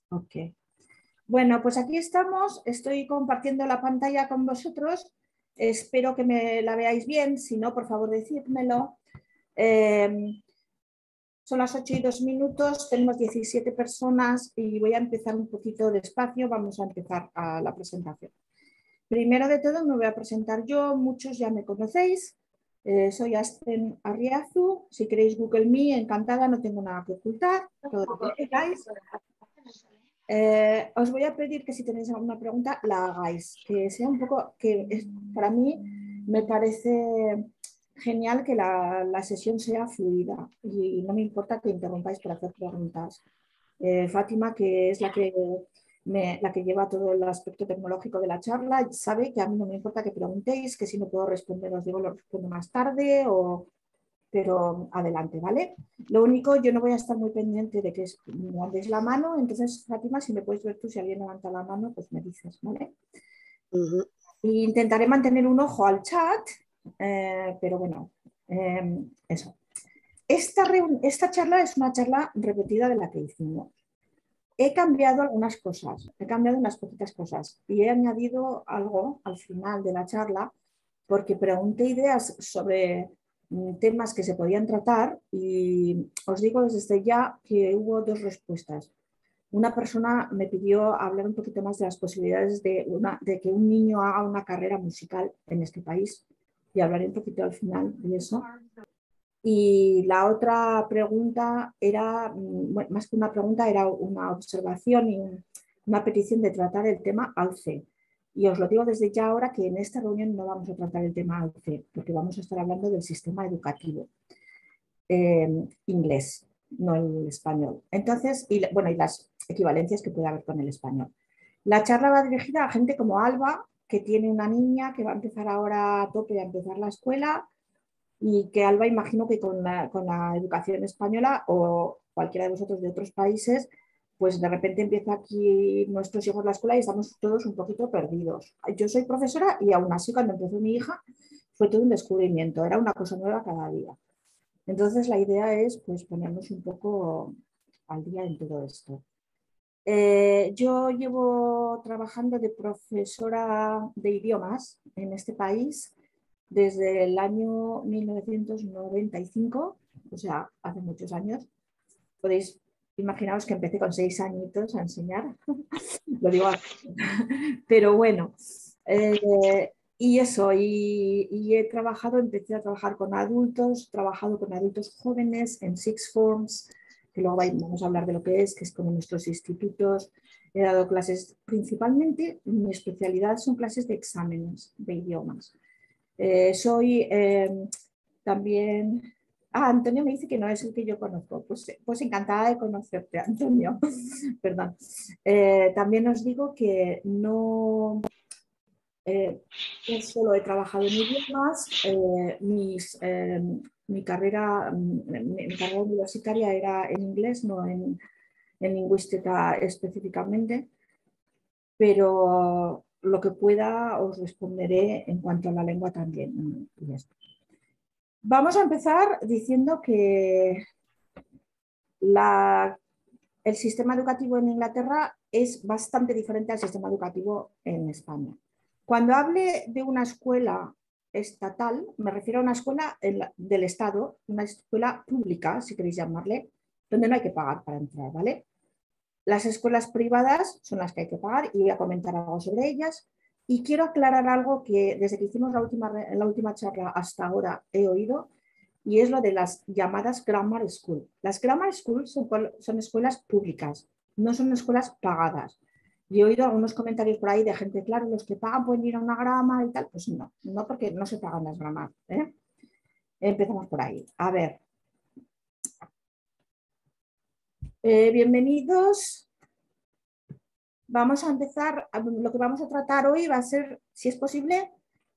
Ok. Bueno, pues aquí estamos. Estoy compartiendo la pantalla con vosotros. Espero que me la veáis bien. Si no, por favor, decídmelo. Son las 8:02. Tenemos 17 personas y voy a empezar un poquito despacio. Vamos a empezar a la presentación. Primero de todo me voy a presentar yo. Muchos ya me conocéis. Soy Aspen Arriazu. Si queréis Google Me, encantada, no tengo nada que ocultar. Todo lo que queráis. Os voy a pedir que si tenéis alguna pregunta la hagáis, que sea un poco, para mí me parece genial que la sesión sea fluida y no me importa que interrumpáis para hacer preguntas. Fátima, que es la que lleva todo el aspecto tecnológico de la charla, sabe que a mí no me importa que preguntéis, que si no puedo responder os digo lo respondo más tarde pero adelante, ¿vale? Lo único, yo no voy a estar muy pendiente de que me levantéis la mano, entonces, Fátima, si me puedes ver tú, si alguien levanta la mano, pues me dices, ¿vale? Y intentaré mantener un ojo al chat, pero bueno, eso. Esta charla es una charla repetida de la que hicimos. He cambiado algunas cosas, he cambiado unas poquitas cosas y he añadido algo al final de la charla porque pregunté ideas sobre temas que se podían tratar y os digo desde ya que hubo dos respuestas. Una persona me pidió hablar un poquito más de las posibilidades de que un niño haga una carrera musical en este país y hablaré un poquito al final de eso. Y la otra pregunta era, bueno, más que una pregunta, era una observación y una petición de tratar el tema ALCE. Y os lo digo desde ya ahora que en esta reunión no vamos a tratar el tema ALCE, porque vamos a estar hablando del sistema educativo inglés, no el español. Entonces, y las equivalencias que puede haber con el español. La charla va dirigida a gente como Alba, que tiene una niña que va a empezar ahora a tope a empezar la escuela y que Alba imagino que con la educación española o cualquiera de vosotros de otros países, pues de repente empieza aquí nuestros hijos la escuela y estamos todos un poquito perdidos. Yo soy profesora y aún así cuando empezó mi hija fue todo un descubrimiento, era una cosa nueva cada día. Entonces la idea es pues ponernos un poco al día en todo esto. Yo llevo trabajando de profesora de idiomas en este país desde el año 1995, o sea, hace muchos años. Podéis imaginaros que empecé con 6 añitos a enseñar, lo digo así. Pero bueno, y eso, y he trabajado, empecé a trabajar con adultos, trabajado con adultos jóvenes en Sixth Forms, que luego vamos a hablar de lo que es como nuestros institutos. He dado clases, principalmente, mi especialidad son clases de exámenes de idiomas. Soy también... Ah, Antonio me dice que no es el que yo conozco. Pues encantada de conocerte, Antonio. Perdón. También os digo que no solo he trabajado en idiomas. Mi carrera universitaria era en inglés, no en lingüística específicamente, pero lo que pueda os responderé en cuanto a la lengua también. Y esto. Vamos a empezar diciendo que el sistema educativo en Inglaterra es bastante diferente al sistema educativo en España. Cuando hable de una escuela estatal, me refiero a una escuela del Estado, una escuela pública, si queréis llamarle, donde no hay que pagar para entrar, ¿vale? Las escuelas privadas son las que hay que pagar y voy a comentar algo sobre ellas. Y quiero aclarar algo que desde que hicimos la última charla hasta ahora he oído, y es lo de las llamadas Grammar School. Las Grammar School son escuelas públicas, no son escuelas pagadas. Y he oído algunos comentarios por ahí de gente, claro, los que pagan pueden ir a una grama y tal. Pues no, no porque no se pagan las gramas. Empezamos por ahí. A ver. Bienvenidos. Vamos a empezar, lo que vamos a tratar hoy va a ser, si es posible,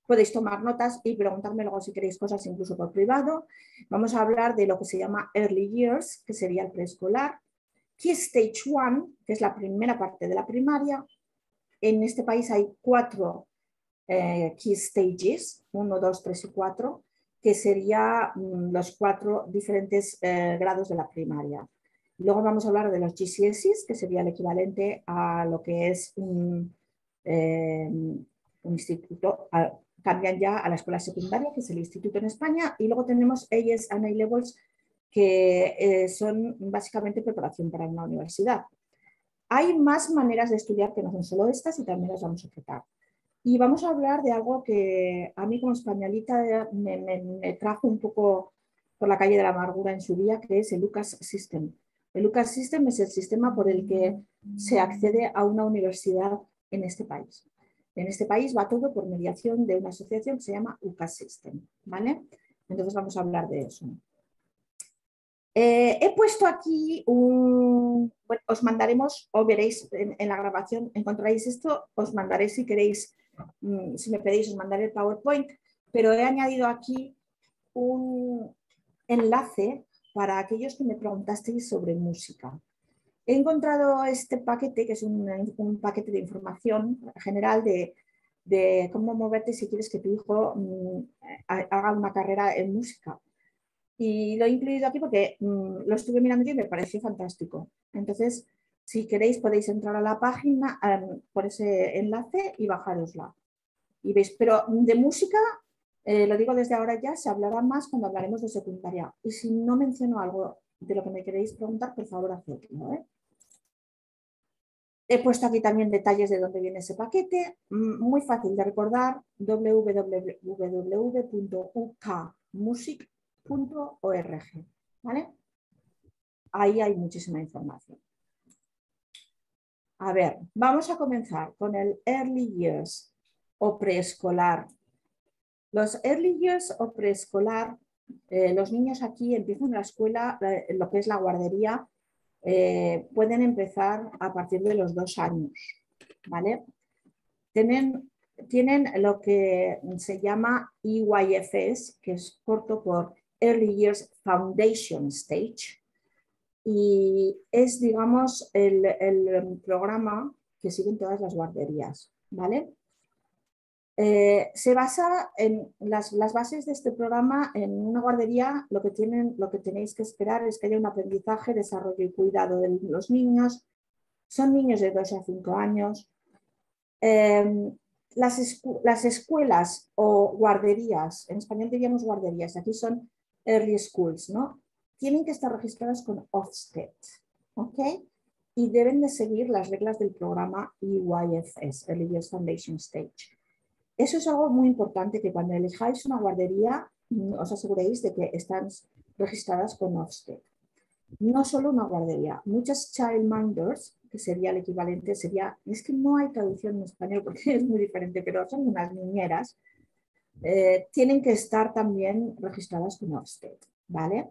podéis tomar notas y preguntarme luego si queréis cosas incluso por privado. Vamos a hablar de lo que se llama Early Years, que sería el preescolar, Key Stage 1, que es la primera parte de la primaria. En este país hay 4 Key Stages, 1, 2, 3 y 4, que serían los 4 diferentes grados de la primaria. Luego vamos a hablar de los GCSEs, que sería el equivalente a lo que es un instituto, cambian ya a la escuela secundaria, que es el instituto en España, y luego tenemos AS and A-Levels, que son básicamente preparación para una universidad. Hay más maneras de estudiar que no son solo estas y también las vamos a tratar. Y vamos a hablar de algo que a mí como españolita me trajo un poco por la calle de la amargura en su día, que es el UCAS System. El UCAS System es el sistema por el que se accede a una universidad en este país. En este país va todo por mediación de una asociación que se llama UCAS System, ¿vale? Entonces vamos a hablar de eso. He puesto aquí bueno, os mandaremos, o veréis en la grabación, encontraréis esto, os mandaré si queréis, si me pedís, os mandaré el PowerPoint, pero he añadido aquí un enlace para aquellos que me preguntasteis sobre música. He encontrado este paquete, que es un paquete de información general de cómo moverte si quieres que tu hijo haga una carrera en música. Y lo he incluido aquí porque lo estuve mirando yo y me pareció fantástico. Entonces, si queréis, podéis entrar a la página por ese enlace y bajárosla. Y veis, pero de música, lo digo desde ahora ya, se hablará más cuando hablaremos de secundaria. Y si no menciono algo de lo que me queréis preguntar, por favor, hacedlo, ¿eh? He puesto aquí también detalles de dónde viene ese paquete. Muy fácil de recordar, www.ukmusic.org, ¿vale? Ahí hay muchísima información. A ver, vamos a comenzar con el Early Years o preescolar. Los Early Years o preescolar, los niños aquí empiezan la escuela, lo que es la guardería, pueden empezar a partir de los 2 años, ¿vale? Tienen lo que se llama EYFS, que es corto por Early Years Foundation Stage, y es, digamos, el programa que siguen todas las guarderías, ¿vale? Se basa en las bases de este programa. En una guardería lo que tenéis que esperar es que haya un aprendizaje, desarrollo y cuidado de los niños. Son niños de 2 a 5 años. Las escuelas o guarderías, en español diríamos guarderías, aquí son early schools, ¿no? Tienen que estar registradas con Ofsted, ¿ok? Y deben de seguir las reglas del programa EYFS, Early Years Foundation Stage. Eso es algo muy importante, que cuando elijáis una guardería os aseguréis de que están registradas con Ofsted. No solo una guardería, muchas childminders, que sería el equivalente, es que no hay traducción en español porque es muy diferente, pero son unas niñeras, tienen que estar también registradas con Ofsted, ¿vale?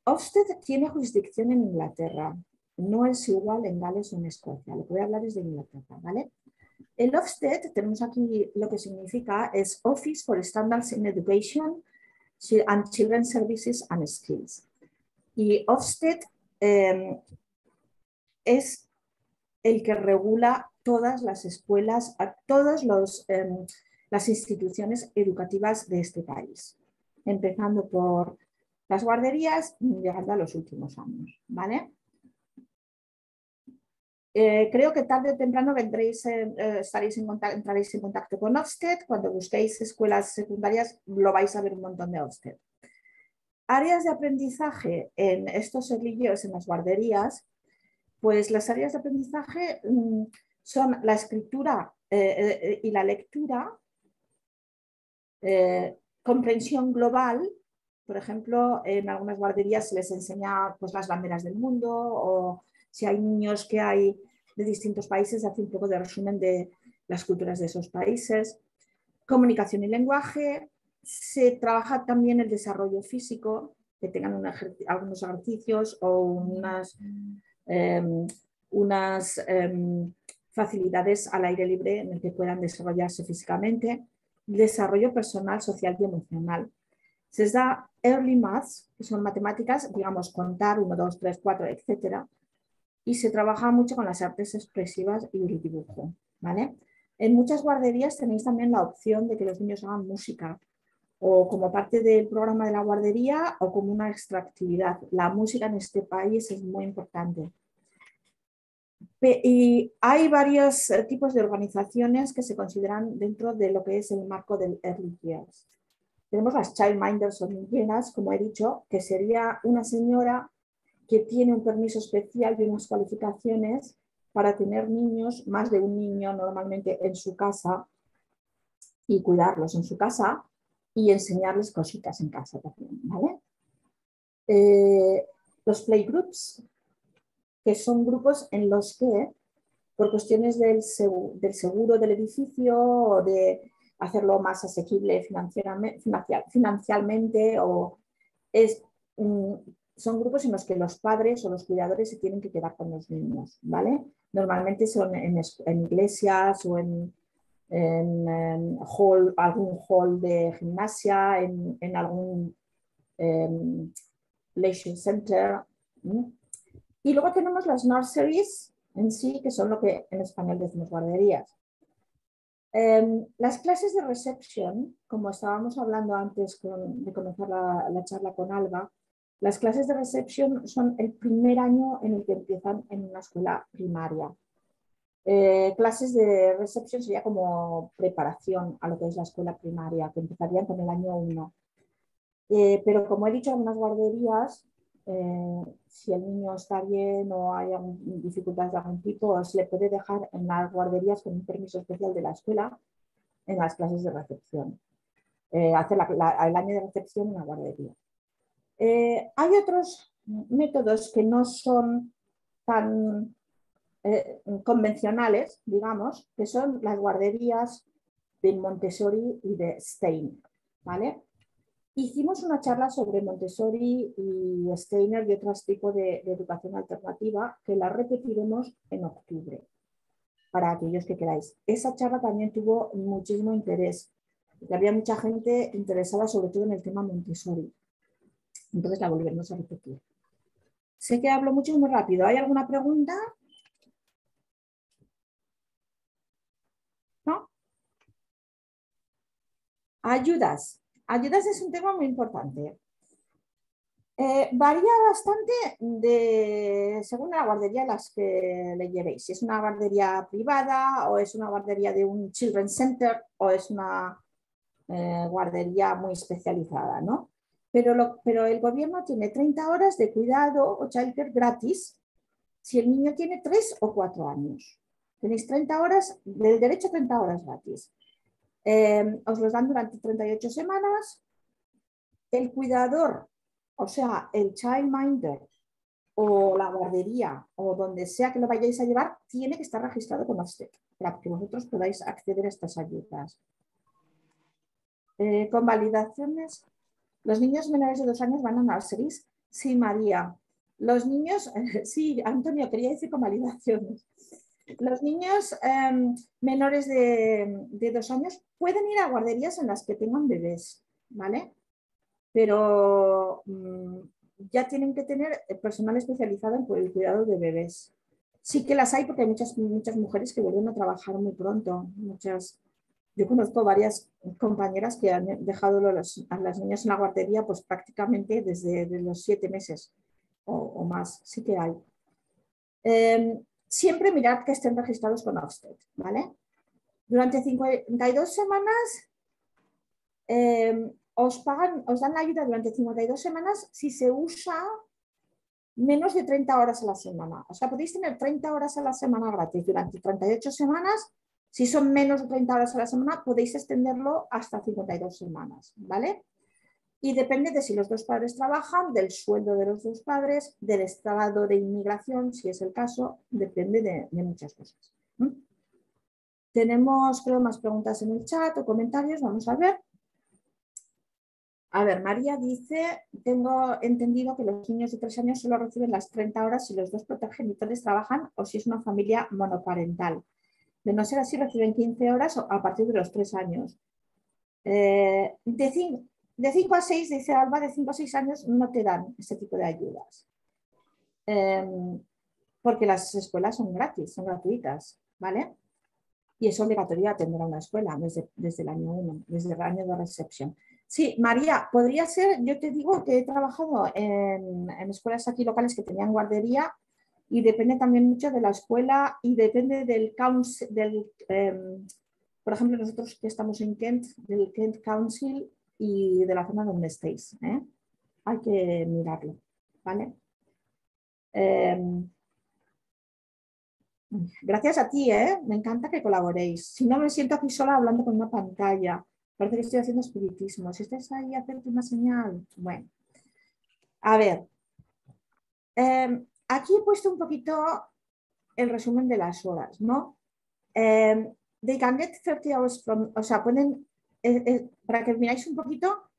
Ofsted tiene jurisdicción en Inglaterra, no es igual en Gales o en Escocia, lo que voy a hablar es de Inglaterra, ¿vale? El Ofsted, tenemos aquí lo que significa, es Office for Standards in Education and Children's Services and Skills. Y Ofsted es el que regula todas las escuelas, todas las instituciones educativas de este país, empezando por las guarderías, llegando a los últimos años, ¿vale? Creo que tarde o temprano entraréis en contacto con Ofsted. Cuando busquéis escuelas secundarias lo vais a ver un montón de Ofsted. Áreas de aprendizaje en estos early years, en las guarderías, pues las áreas de aprendizaje son la escritura y la lectura, comprensión global. Por ejemplo, en algunas guarderías se les enseña pues, las banderas del mundo, o si hay niños que hay de distintos países, hace un poco de resumen de las culturas de esos países. Comunicación y lenguaje. Se trabaja también el desarrollo físico, que tengan algunos ejercicios o unas facilidades al aire libre en el que puedan desarrollarse físicamente. Desarrollo personal, social y emocional. Se les da Early Maths, que son matemáticas, digamos, contar 1, 2, 3, 4, etc. Y se trabaja mucho con las artes expresivas y el dibujo, ¿vale? En muchas guarderías tenéis también la opción de que los niños hagan música, o como parte del programa de la guardería o como una extraactividad. La música en este país es muy importante. Y hay varios tipos de organizaciones que se consideran dentro de lo que es el marco del Early Years. Tenemos las Childminders olimpianas, como he dicho, que sería una señora que tiene un permiso especial y unas cualificaciones para tener niños, más de un niño normalmente en su casa, y cuidarlos en su casa y enseñarles cositas en casa también, ¿vale? Los playgroups, que son grupos en los que, por cuestiones del seguro del edificio o de hacerlo más asequible financieramente, o es, son grupos en los que los padres o los cuidadores se tienen que quedar con los niños, ¿vale? Normalmente son en iglesias o en hall, algún hall de gimnasia, en algún leisure center. Y luego tenemos las nurseries en sí, que son lo que en español decimos guarderías. Las clases de reception, como estábamos hablando antes de comenzar la charla con Alba, las clases de reception son el primer año en el que empiezan en una escuela primaria. Clases de reception sería como preparación a lo que es la escuela primaria, que empezarían con el año 1. Pero como he dicho, en algunas guarderías, si el niño está bien o hay dificultades de algún tipo, se le puede dejar en las guarderías con un permiso especial de la escuela en las clases de recepción. Hacer el año de recepción en la guardería. Hay otros métodos que no son tan convencionales, digamos, que son las guarderías de Montessori y de Steiner, ¿vale? Hicimos una charla sobre Montessori y Steiner y otros tipos de educación alternativa que la repetiremos en octubre para aquellos que queráis. Esa charla también tuvo muchísimo interés, porque había mucha gente interesada sobre todo en el tema Montessori. Entonces la volveremos a repetir. Sé que hablo mucho y muy rápido. ¿Hay alguna pregunta? ¿No? Ayudas. Ayudas es un tema muy importante. Varía bastante según la guardería a las que le llevéis. Si es una guardería privada o es una guardería de un children's center o es una guardería muy especializada, ¿no? Pero el gobierno tiene 30 horas de cuidado o childcare gratis si el niño tiene 3 o 4 años. Tenéis 30 horas, del derecho a 30 horas gratis. Os los dan durante 38 semanas. El cuidador, o sea, el childminder o la guardería o donde sea que lo vayáis a llevar, tiene que estar registrado con Ofsted para que vosotros podáis acceder a estas ayudas. Con validaciones, los niños menores de 2 años van a nurseries. Sí, María. Los niños, sí, Antonio, quería decir con validaciones. Los niños menores de 2 años pueden ir a guarderías en las que tengan bebés, ¿vale? Pero ya tienen que tener personal especializado en el cuidado de bebés. Sí que las hay porque hay muchas mujeres que vuelven a trabajar muy pronto. Yo conozco varias compañeras que han dejado a las niñas en la guardería pues prácticamente desde los 7 meses o más. Sí que hay. Siempre mirad que estén registrados con Ofsted, ¿vale? Durante 52 semanas os dan la ayuda durante 52 semanas si se usa menos de 30 horas a la semana. O sea, podéis tener 30 horas a la semana gratis durante 38 semanas. Si son menos de 30 horas a la semana, podéis extenderlo hasta 52 semanas, ¿vale? Y depende de si los dos padres trabajan, del sueldo de los dos padres, del estado de inmigración, si es el caso, depende de muchas cosas. Tenemos, creo, más preguntas en el chat o comentarios, vamos a ver. A ver, María dice, tengo entendido que los niños de 3 años solo reciben las 30 horas si los dos progenitores trabajan o si es una familia monoparental. De no ser así, reciben 15 horas a partir de los 3 años. De 5 a 6, dice Alba, de 5 a 6 años no te dan este tipo de ayudas. Porque las escuelas son gratis, son gratuitas, ¿vale? Y es obligatorio atender a una escuela desde el año 1, desde el año de recepción. Sí, María, podría ser, yo te digo que he trabajado en escuelas aquí locales que tenían guardería y depende también mucho de la escuela y depende del council, por ejemplo, nosotros que estamos en Kent, del Kent Council y de la zona donde estéis. ¿Eh? Hay que mirarlo, ¿vale? Eh, Gracias a ti, ¿eh? Me encanta que colaboréis. Si no, me siento aquí sola hablando con una pantalla. Parece que estoy haciendo espiritismo. Si estáis ahí, hacerte una señal. Bueno, a ver. Aquí he puesto un poquito el resumen de las horas, ¿no? They can get 30 hours from, o sea, pueden, para que miráis un poquito,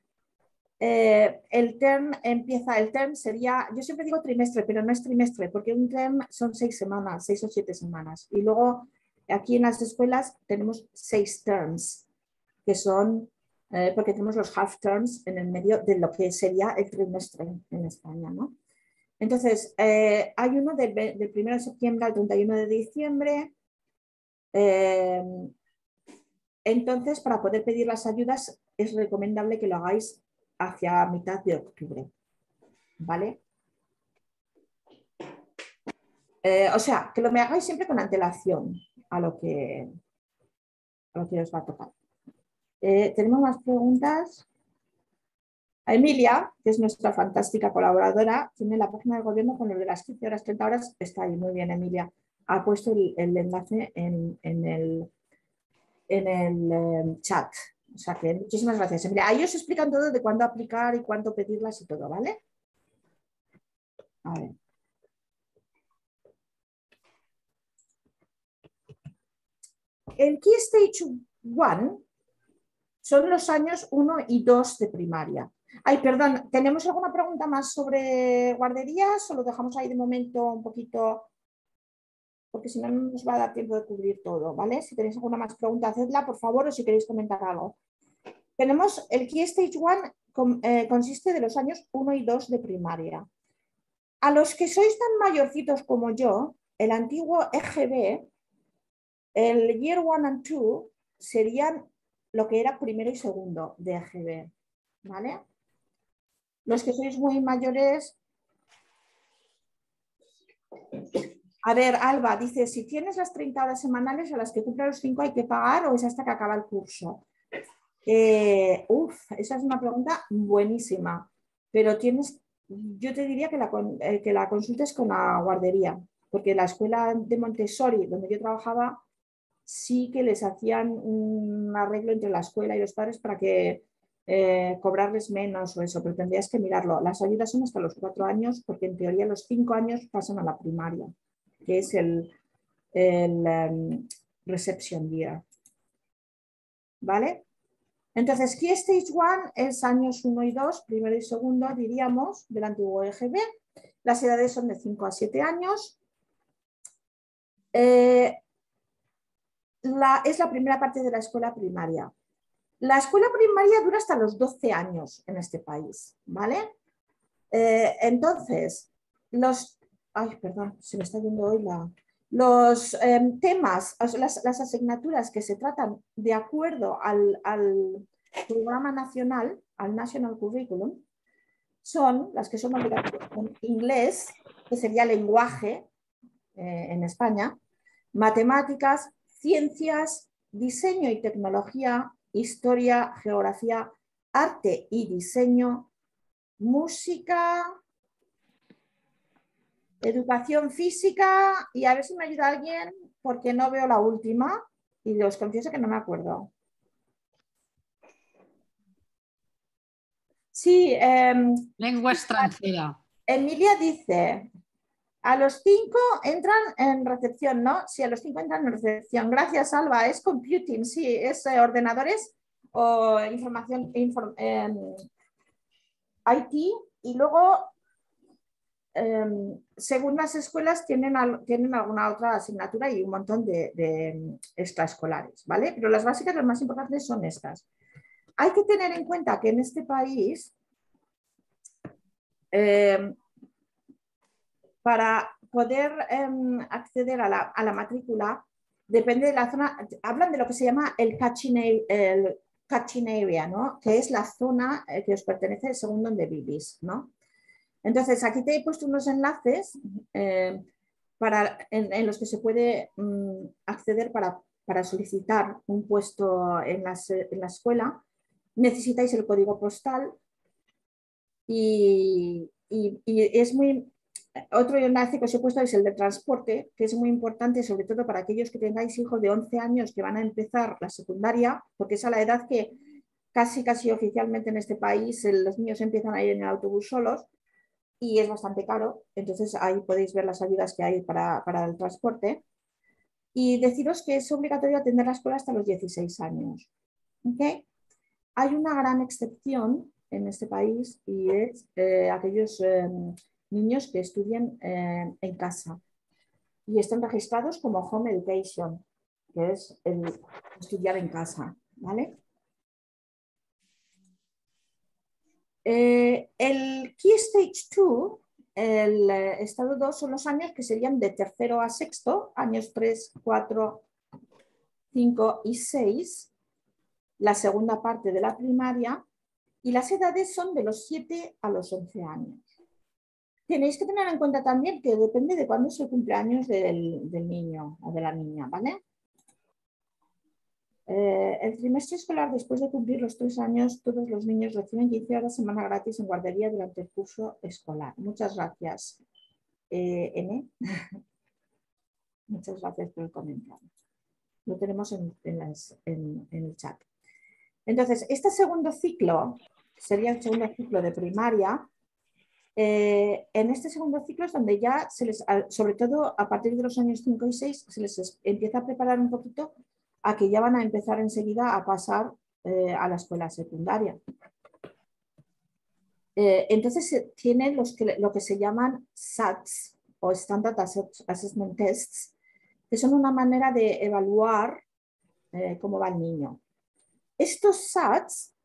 el term sería, yo siempre digo trimestre, pero no es trimestre, porque un term son 6 semanas, 6 o 7 semanas. Y luego aquí en las escuelas tenemos 6 terms, que son, porque tenemos los half terms en el medio de lo que sería el trimestre en España, ¿no? Entonces, hay uno del 1 de septiembre al 31 de diciembre. Entonces, para poder pedir las ayudas, es recomendable que lo hagáis hacia mitad de octubre. ¿Vale? O sea, que lo me hagáis siempre con antelación a lo que os va a tocar. ¿Tenemos más preguntas? A Emilia, que es nuestra fantástica colaboradora, tiene la página del gobierno con lo de las 15 horas, 30 horas. Está ahí, muy bien, Emilia. Ha puesto el enlace en el chat. O sea que muchísimas gracias, Emilia. Ahí os explican todo de cuándo aplicar y cuándo pedirlas y todo, ¿vale? A ver. El Key Stage 1 son los años 1 y 2 de primaria. Ay, perdón, ¿tenemos alguna pregunta más sobre guarderías o lo dejamos ahí de momento un poquito? Porque si no, no nos va a dar tiempo de cubrir todo, ¿vale? Si tenéis alguna más pregunta, hacedla, por favor, o si queréis comentar algo. Tenemos el Key Stage 1, consiste de los años 1 y 2 de primaria. A los que sois tan mayorcitos como yo, el antiguo EGB, el Year 1 and 2 serían lo que era primero y segundo de EGB, ¿vale? Los que sois muy mayores... A ver, Alba, dice, si tienes las 30 horas semanales a las que cumple los 5 hay que pagar o es hasta que acaba el curso. Esa es una pregunta buenísima, pero yo te diría que la consultes con la guardería, porque la escuela de Montessori, donde yo trabajaba, sí que les hacían un arreglo entre la escuela y los padres para que cobrarles menos o eso, pero tendrías que mirarlo. Las ayudas son hasta los 4 años, porque en teoría los 5 años pasan a la primaria, que es el reception year. ¿Vale? Entonces, Key Stage 1 es años 1 y 2, primero y segundo, diríamos, del antiguo EGB. Las edades son de 5 a 7 años. Es la primera parte de la escuela primaria. La escuela primaria dura hasta los 12 años en este país, ¿vale? Entonces, ay, perdón, se me está yendo hoy los temas, las asignaturas que se tratan de acuerdo al programa nacional, al National Curriculum, son las que son obligatorias en inglés, que sería lenguaje en España, matemáticas, ciencias, diseño y tecnología, historia, geografía, arte y diseño, música, educación física y a ver si me ayuda alguien porque no veo la última y os confieso que no me acuerdo. Sí, lengua extranjera. Emilia dice, a los 5 entran en recepción, ¿no? Sí, a los 5 entran en recepción. Gracias, Alba. Es computing, sí, es ordenadores o información, IT y luego según las escuelas tienen alguna otra asignatura y un montón de extraescolares, ¿vale? Pero las básicas, las más importantes son estas. Hay que tener en cuenta que en este país, para poder acceder a la matrícula, depende de la zona, hablan de lo que se llama el catching area, ¿no? Que es la zona que os pertenece según donde vivís, ¿no? Entonces, aquí te he puesto unos enlaces en los que se puede acceder para solicitar un puesto en la escuela. Necesitáis el código postal y es muy... Otro enlace que os he puesto es el de transporte, que es muy importante, sobre todo para aquellos que tengáis hijos de 11 años que van a empezar la secundaria, porque es a la edad que casi oficialmente en este país los niños empiezan a ir en el autobús solos y es bastante caro. Entonces ahí podéis ver las ayudas que hay para el transporte. Y deciros que es obligatorio atender la escuela hasta los 16 años. ¿Okay? Hay una gran excepción en este país y es aquellos niños que estudien en casa y están registrados como Home Education, que es el estudiar en casa, ¿vale? El Key Stage 2, el estado 2, son los años que serían de tercero a sexto, años 3, 4, 5 y 6, la segunda parte de la primaria, y las edades son de los 7 a los 11 años. Tenéis que tener en cuenta también que depende de cuándo es el cumpleaños del niño o de la niña, ¿vale? El trimestre escolar, después de cumplir los 3 años, todos los niños reciben 15 horas semana gratis en guardería durante el curso escolar. Muchas gracias, N. Muchas gracias por el comentario. Lo tenemos en el chat. Entonces, este segundo ciclo, sería el segundo ciclo de primaria. En este segundo ciclo es donde ya sobre todo a partir de los años 5 y 6, se les empieza a preparar un poquito a que ya van a empezar enseguida a pasar a la escuela secundaria. Entonces tienen lo que se llaman SATs o Standard Assessment Tests, que son una manera de evaluar cómo va el niño. Estos SATs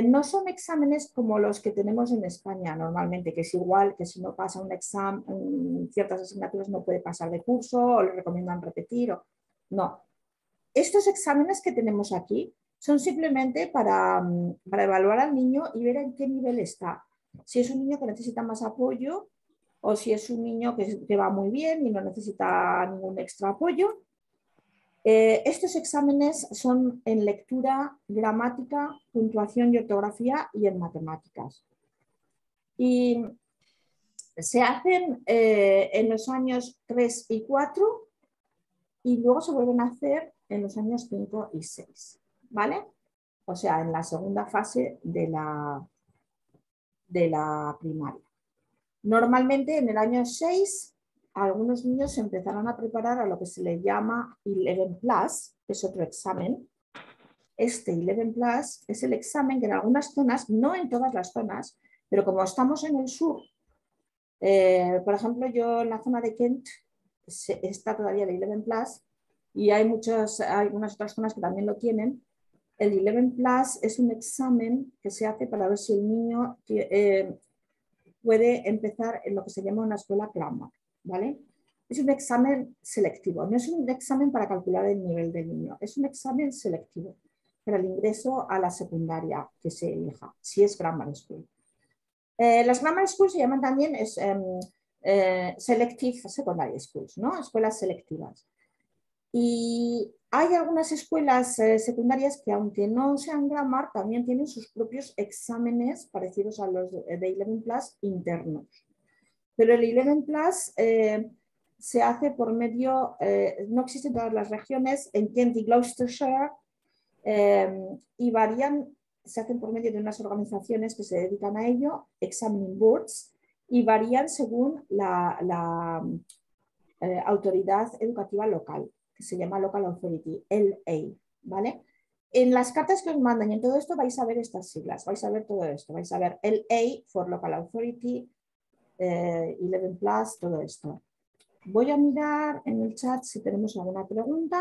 no son exámenes como los que tenemos en España normalmente, que es igual que si no pasa un examen, ciertas asignaturas no puede pasar de curso o le recomiendan repetir. No. Estos exámenes que tenemos aquí son simplemente para evaluar al niño y ver en qué nivel está. Si es un niño que necesita más apoyo o si es un niño que va muy bien y no necesita ningún extra apoyo. Estos exámenes son en lectura, gramática, puntuación y ortografía y en matemáticas. Y se hacen en los años 3 y 4 y luego se vuelven a hacer en los años 5 y 6, ¿vale? O sea, en la segunda fase de la primaria. Normalmente en el año 6 algunos niños se empezarán a preparar a lo que se le llama 11 Plus, que es otro examen. Este 11 Plus es el examen que en algunas zonas, no en todas las zonas, pero como estamos en el sur, por ejemplo, yo en la zona de Kent está todavía el 11 Plus y hay algunas otras zonas que también lo tienen. El 11 Plus es un examen que se hace para ver si el niño puede empezar en lo que se llama una escuela Grammar, ¿vale? Es un examen selectivo, no es un examen para calcular el nivel del niño, es un examen selectivo para el ingreso a la secundaria que se elija, si es Grammar School. Las Grammar Schools se llaman también Selective Secondary Schools, ¿no? Escuelas selectivas. Y hay algunas escuelas secundarias que, aunque no sean Grammar, también tienen sus propios exámenes parecidos a los de 11 Plus internos. Pero el 11 Plus se hace por medio, no existe en todas las regiones, en Kent y Gloucestershire, y se hacen por medio de unas organizaciones que se dedican a ello, Examining Boards, y varían según la autoridad educativa local, que se llama Local Authority, LA, ¿vale? En las cartas que os mandan y en todo esto vais a ver estas siglas, vais a ver todo esto, vais a ver LA for Local Authority, 11 Plus, todo esto. Voy a mirar en el chat si tenemos alguna pregunta.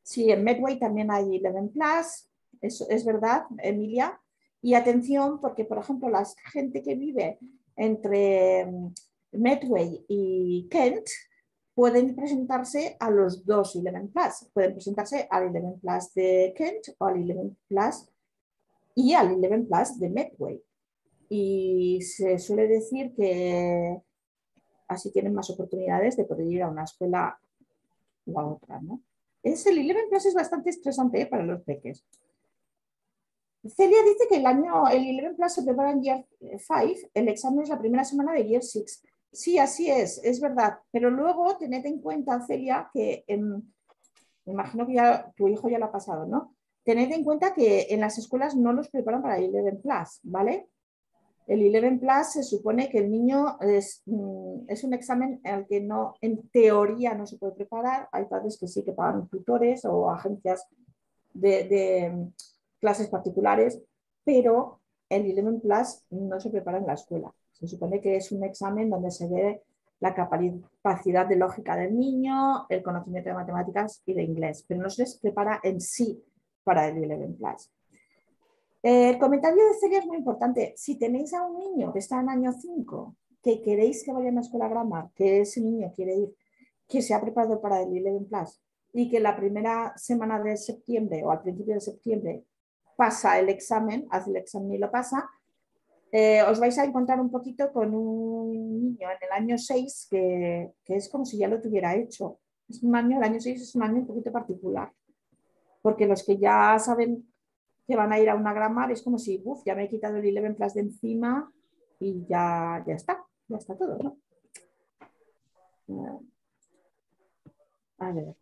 Sí, en Medway también hay 11 Plus, eso es verdad, Emilia. Y atención, porque por ejemplo la gente que vive entre Medway y Kent, pueden presentarse a los dos 11 Plus. Pueden presentarse al 11 Plus de Kent o al 11 Plus y al 11 Plus de Medway. Y se suele decir que así tienen más oportunidades de poder ir a una escuela o a otra, ¿no? El 11 Plus es bastante estresante para los peques. Celia dice que el 11 Plus se prepara en Year 5, el examen es la primera semana de Year 6. Sí, así es verdad. Pero luego tened en cuenta, Celia, que me imagino que ya, tu hijo ya lo ha pasado, ¿no? Tened en cuenta que en las escuelas no los preparan para el 11 Plus, ¿vale? El 11 Plus se supone que el niño es un examen al que no, en teoría no se puede preparar. Hay padres que sí que pagan tutores o agencias de clases particulares, pero el 11 Plus no se prepara en la escuela. Se supone que es un examen donde se ve la capacidad de lógica del niño, el conocimiento de matemáticas y de inglés, pero no se les prepara en sí para el 11 Plus. El comentario de Celia es muy importante. Si tenéis a un niño que está en año 5, que queréis que vaya a una escuela grammar, que ese niño quiere ir, que se ha preparado para el 11 Plus y que la primera semana de septiembre o al principio de septiembre pasa el examen, hace el examen y lo pasa, os vais a encontrar un poquito con un niño en el año 6 que es como si ya lo tuviera hecho. Es un año, el año 6 es un año un poquito particular, porque los que ya saben que van a ir a una grammar es como si, ya me he quitado el 11 Plus de encima y ya está todo, ¿no? A ver.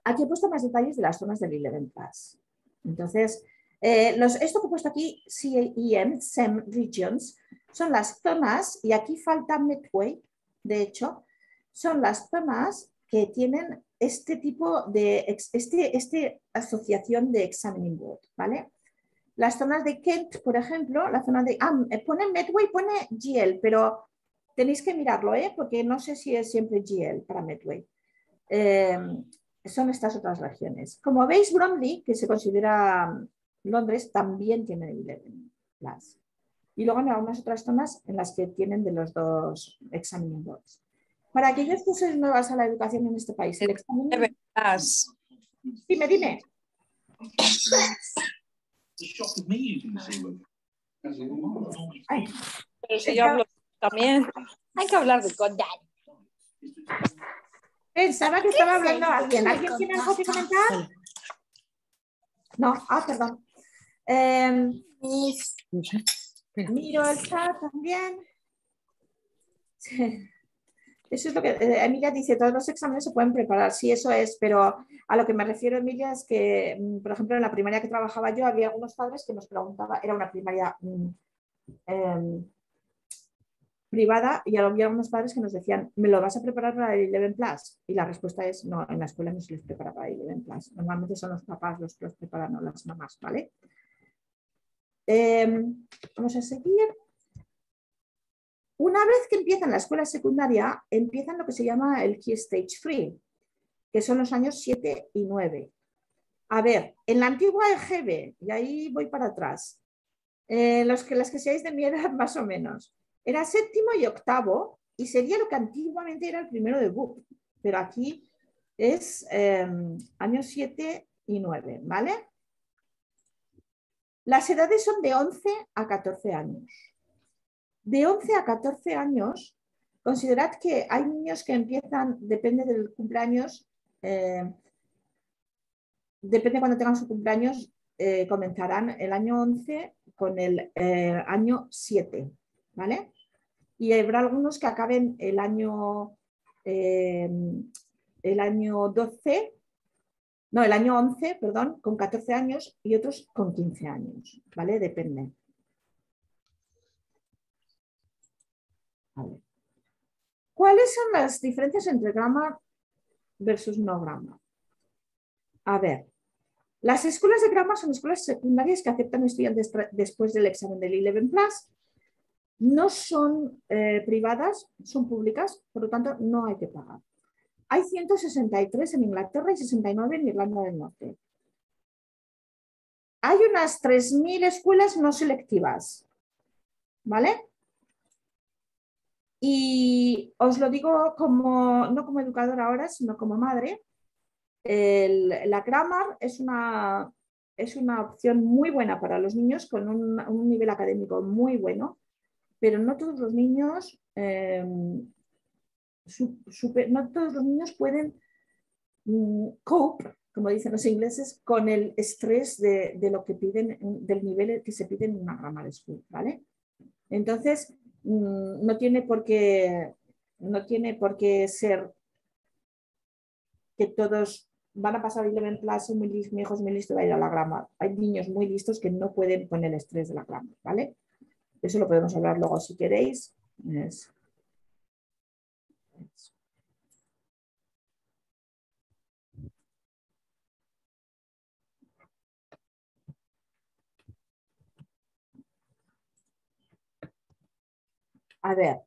Aquí he puesto más detalles de las zonas del 11 Plus. Entonces, esto que he puesto aquí, CEM, SEM Regions, son las zonas, y aquí falta Medway, de hecho, son las zonas que tienen este tipo de, asociación de Examining Board, ¿vale? Las zonas de Kent, por ejemplo, la zona de, pone Medway, pone GL, pero tenéis que mirarlo, porque no sé si es siempre GL para Medway. Son estas otras regiones. Como veis, Bromley, que se considera Londres, también tiene el 11 Plus. Y luego hay algunas otras zonas en las que tienen de los dos examining boards. Para aquellos que sois nuevas a la educación en este país, el examen... Dime. Ay. Yo hablo también. Hay que hablar de God Daddy. Pensaba que estaba hablando alguien. ¿Alguien tiene algo que comentar? No, perdón. Miro el chat también. Sí. Eso es lo que Emilia dice, todos los exámenes se pueden preparar, sí, eso es, pero a lo que me refiero, Emilia, es que, por ejemplo, en la primaria que trabajaba yo, había algunos padres que nos preguntaban, era una primaria privada, y había algunos padres que nos decían, ¿me lo vas a preparar para el 11 Plus? Y la respuesta es, no, en la escuela no se les prepara para el 11 Plus. Normalmente son los papás los que los preparan, o las mamás, ¿vale? Vamos a seguir. Una vez que empiezan la escuela secundaria, empiezan lo que se llama el Key Stage 3, que son los años 7 y 9. A ver, en la antigua EGB, y ahí voy para atrás, las que seáis de mi edad más o menos, era séptimo y octavo, y sería lo que antiguamente era el primero de BUP, pero aquí es años 7 y 9, ¿vale? Las edades son de 11 a 14 años. De 11 a 14 años, considerad que hay niños que empiezan, depende del cumpleaños, depende cuando tengan su cumpleaños, comenzarán el año 11 con el año 7, ¿vale? Y habrá algunos que acaben el año 12, no, el año 11, perdón, con 14 años y otros con 15 años, ¿vale? Depende. A ver. ¿Cuáles son las diferencias entre grammar versus no grammar? A ver, las escuelas de grammar son escuelas secundarias que aceptan estudiantes después del examen del 11 Plus. No son privadas, son públicas, por lo tanto no hay que pagar. Hay 163 en Inglaterra y 69 en Irlanda del Norte. Hay unas 3.000 escuelas no selectivas, ¿vale? Y Y os lo digo como, no como educadora ahora, sino como madre. La grammar es una opción muy buena para los niños con un nivel académico muy bueno, pero no todos los niños, no todos los niños pueden cope, como dicen los ingleses, con el estrés de lo que piden, del nivel que se pide en una grammar school, ¿vale? Entonces, no tiene por qué ser que todos van a pasar el en clase, mi hijo es muy listo, va a ir a la grammar. Hay niños muy listos que no pueden con el estrés de la grammar, ¿vale? Eso lo podemos hablar luego si queréis. A ver,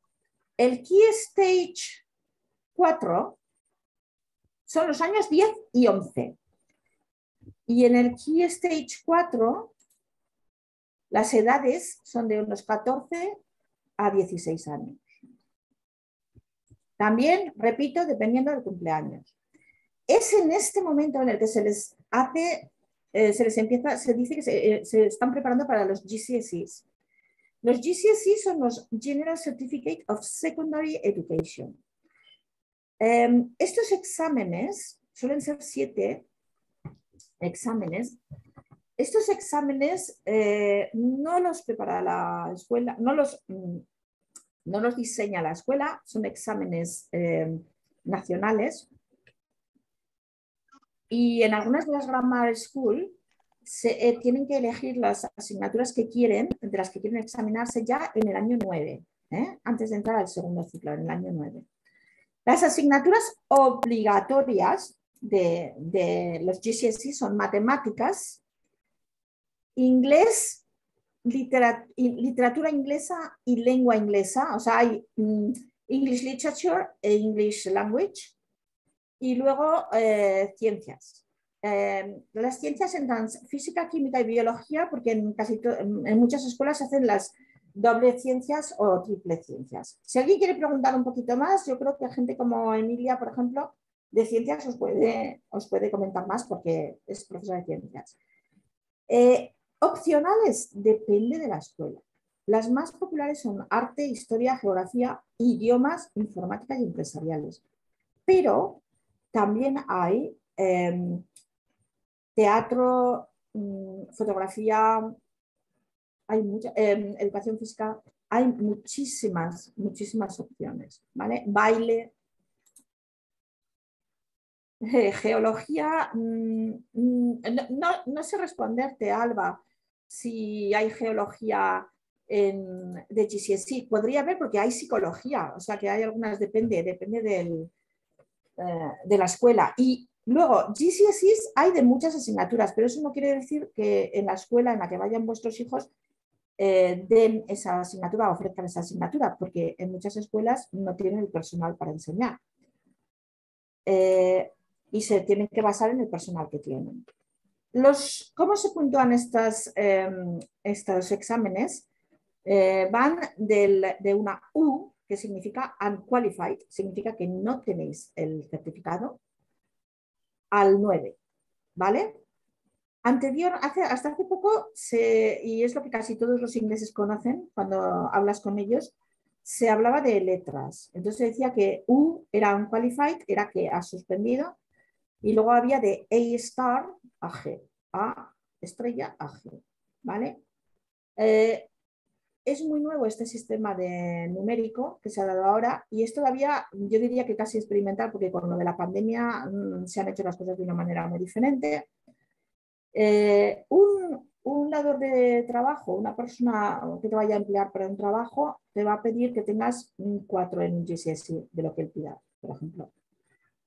el Key Stage 4 son los años 10 y 11. Y en el Key Stage 4 las edades son de unos 14 a 16 años. También, repito, dependiendo del cumpleaños. Es en este momento en el que se les dice que se están preparando para los GCSEs. Los GCSEs son los General Certificate of Secondary Education. Estos exámenes suelen ser 7 exámenes. Estos exámenes no los prepara la escuela, no los diseña la escuela, son exámenes nacionales. Y en algunas de las grammar school tienen que elegir las asignaturas que quieren, de las que quieren examinarse ya en el año 9, antes de entrar al segundo ciclo, en el año 9. Las asignaturas obligatorias de los GCSE son matemáticas, inglés, literatura inglesa y lengua inglesa, o sea, hay English Literature e English Language, y luego ciencias. Las ciencias entran física, química y biología, porque en muchas escuelas hacen las doble ciencias o triple ciencias. Si alguien quiere preguntar un poquito más, yo creo que gente como Emilia, por ejemplo, de ciencias os puede comentar más porque es profesora de ciencias. Opcionales, depende de la escuela. Las más populares son arte, historia, geografía, idiomas, informática y empresariales. Pero también hay teatro, fotografía, hay educación física, hay muchísimas opciones, ¿vale? Baile, geología, no sé responderte, Alba, si hay geología de GCSE. Podría haber porque hay psicología, o sea que hay algunas, depende de la escuela. Y luego, GCSEs hay de muchas asignaturas, pero eso no quiere decir que en la escuela en la que vayan vuestros hijos den esa asignatura o ofrezcan esa asignatura, porque en muchas escuelas no tienen el personal para enseñar. Y se tienen que basar en el personal que tienen. ¿Cómo se puntúan estos exámenes? Van de una U, que significa unqualified, significa que no tenéis el certificado, al 9, ¿vale? Hasta hace poco, y es lo que casi todos los ingleses conocen cuando hablas con ellos, se hablaba de letras. Entonces se decía que U era unqualified, era que has suspendido, y luego había de A star a G, A estrella a G, ¿vale? Es muy nuevo este sistema de numérico que se ha dado ahora y es todavía, yo diría que casi experimental, porque con lo de la pandemia se han hecho las cosas de una manera muy diferente. Un dador de trabajo, una persona que te vaya a emplear para un trabajo, te va a pedir que tengas un 4 en un GCSE de lo que él pida, por ejemplo.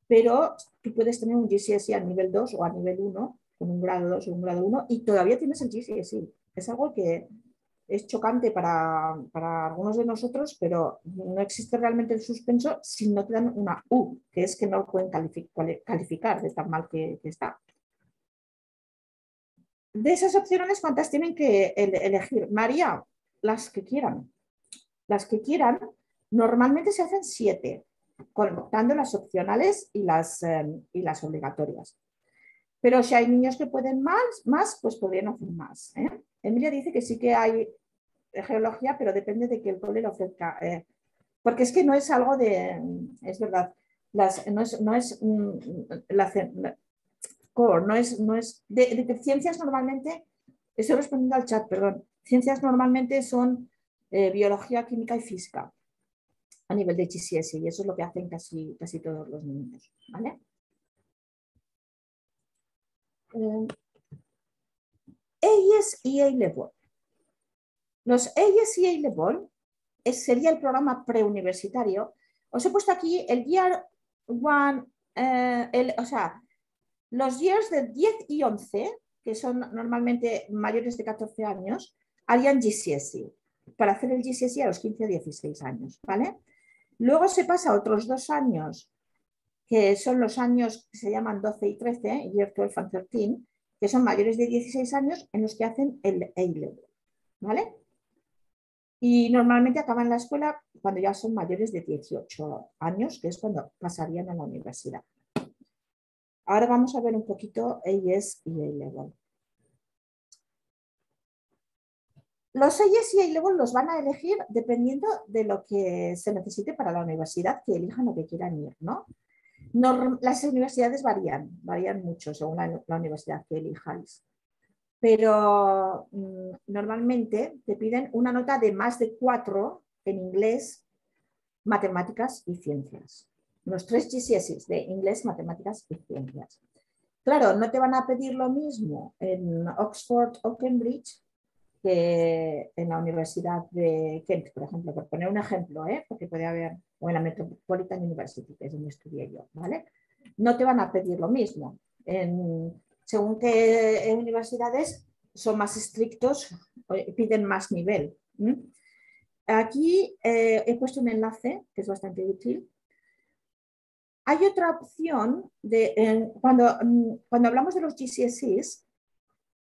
Pero tú puedes tener un GCSE a nivel 2 o a nivel 1, con un grado 2 o un grado 1, y todavía tienes el GCSE. Es algo que es chocante para algunos de nosotros, pero no existe realmente el suspenso si no te dan una U, que es que no lo pueden calificar de tan mal que está. De esas opciones, ¿cuántas tienen que elegir? María, las que quieran. Las que quieran, Normalmente se hacen 7, contando las opcionales y las obligatorias. Pero si hay niños que pueden más pues podrían hacer más. Emilia dice que sí que hay geología, pero depende de que el cole lo ofrezca. Porque es que no es algo de... Es verdad, de ciencias normalmente, estoy respondiendo al chat, perdón. Ciencias normalmente son biología, química y física a nivel de GCSE y eso es lo que hacen casi todos los niños. ¿Vale? AES y A-Level. Los AES y A-Level sería el programa preuniversitario. Os he puesto aquí el Year 1, o sea, los years de 10 y 11, que son normalmente mayores de 14 años, harían GCSE, para hacer el GCSE a los 15 o 16 años, ¿vale? Luego se pasa a otros 2 años, que son los años que se llaman 12 y 13, Year 12 and 13, que son mayores de 16 años en los que hacen el A-Level, ¿vale? Y normalmente acaban la escuela cuando ya son mayores de 18 años, que es cuando pasarían a la universidad. Ahora vamos a ver un poquito AES y A-Level. Los AES y A-Level los van a elegir dependiendo de lo que se necesite para la universidad, que elijan lo que quieran ir, ¿no? Las universidades varían mucho según la universidad que elijáis. Pero normalmente te piden una nota de más de 4 en inglés, matemáticas y ciencias. Los 3 GCSEs de inglés, matemáticas y ciencias. Claro, no te van a pedir lo mismo en Oxford o Cambridge que en la Universidad de Kent, por ejemplo, por poner un ejemplo, porque puede haber, o en la Metropolitan University, que es donde estudié yo, ¿vale? No te van a pedir lo mismo. Según qué universidades son más estrictos, piden más nivel. Aquí he puesto un enlace que es bastante útil. Hay otra opción cuando hablamos de los GCSEs,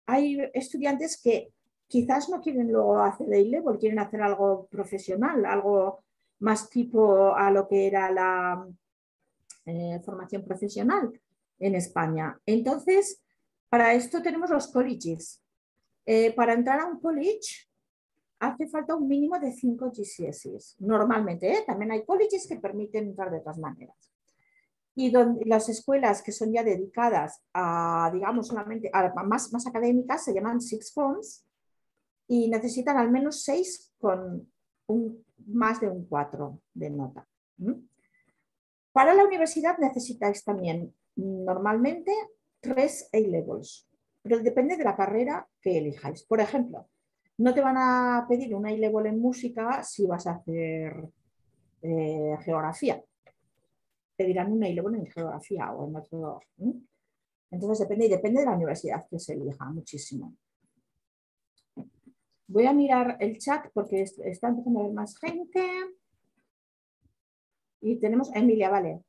hay estudiantes que quizás no quieren luego hacer A-Level, quieren hacer algo profesional, algo más tipo a lo que era la formación profesional en España. Entonces, para esto tenemos los colleges. Para entrar a un college hace falta un mínimo de 5 GCSEs, normalmente. También hay colleges que permiten entrar de otras maneras. Y las escuelas que son ya dedicadas a, digamos, solamente a más académicas se llaman sixth forms y necesitan al menos 6 con más de un 4 de nota. Para la universidad necesitáis también normalmente 3 A-Levels, pero depende de la carrera que elijáis. Por ejemplo, no te van a pedir un A-Level en música si vas a hacer geografía. Pedirán un A-Level en geografía o en otro. Entonces depende de la universidad que se elija muchísimo. Voy a mirar el chat porque está empezando a haber más gente. Y tenemos a Emilia, vale.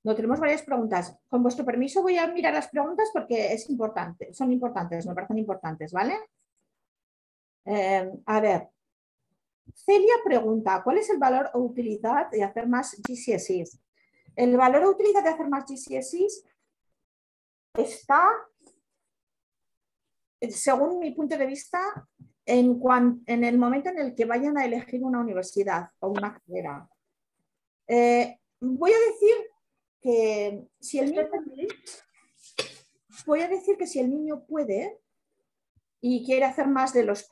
No, tenemos varias preguntas. Con vuestro permiso voy a mirar las preguntas porque es importante, son importantes, me parecen importantes, ¿vale? A ver. Celia pregunta, ¿cuál es el valor o utilidad de hacer más GCSEs? El valor o utilidad de hacer más GCSEs está, según mi punto de vista, en el momento en el que vayan a elegir una universidad o una carrera. Voy a decir que si el niño puede y quiere hacer más de los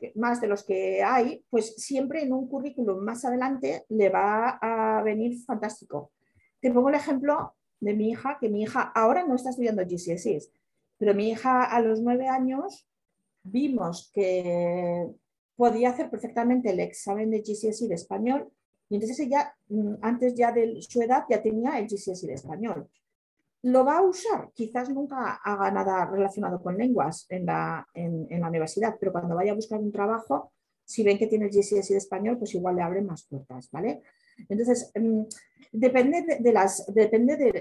que hay, pues siempre en un currículum más adelante le va a venir fantástico. Te pongo el ejemplo de mi hija, que mi hija ahora no está estudiando GCSEs, pero mi hija a los 9 años vimos que podía hacer perfectamente el examen de GCSE de español y entonces ella, antes ya de su edad, ya tenía el GCSE de español. Lo va a usar, quizás nunca haga nada relacionado con lenguas en la universidad, pero cuando vaya a buscar un trabajo, si ven que tiene el GCSE de español, pues igual le abren más puertas, ¿vale? Entonces, depende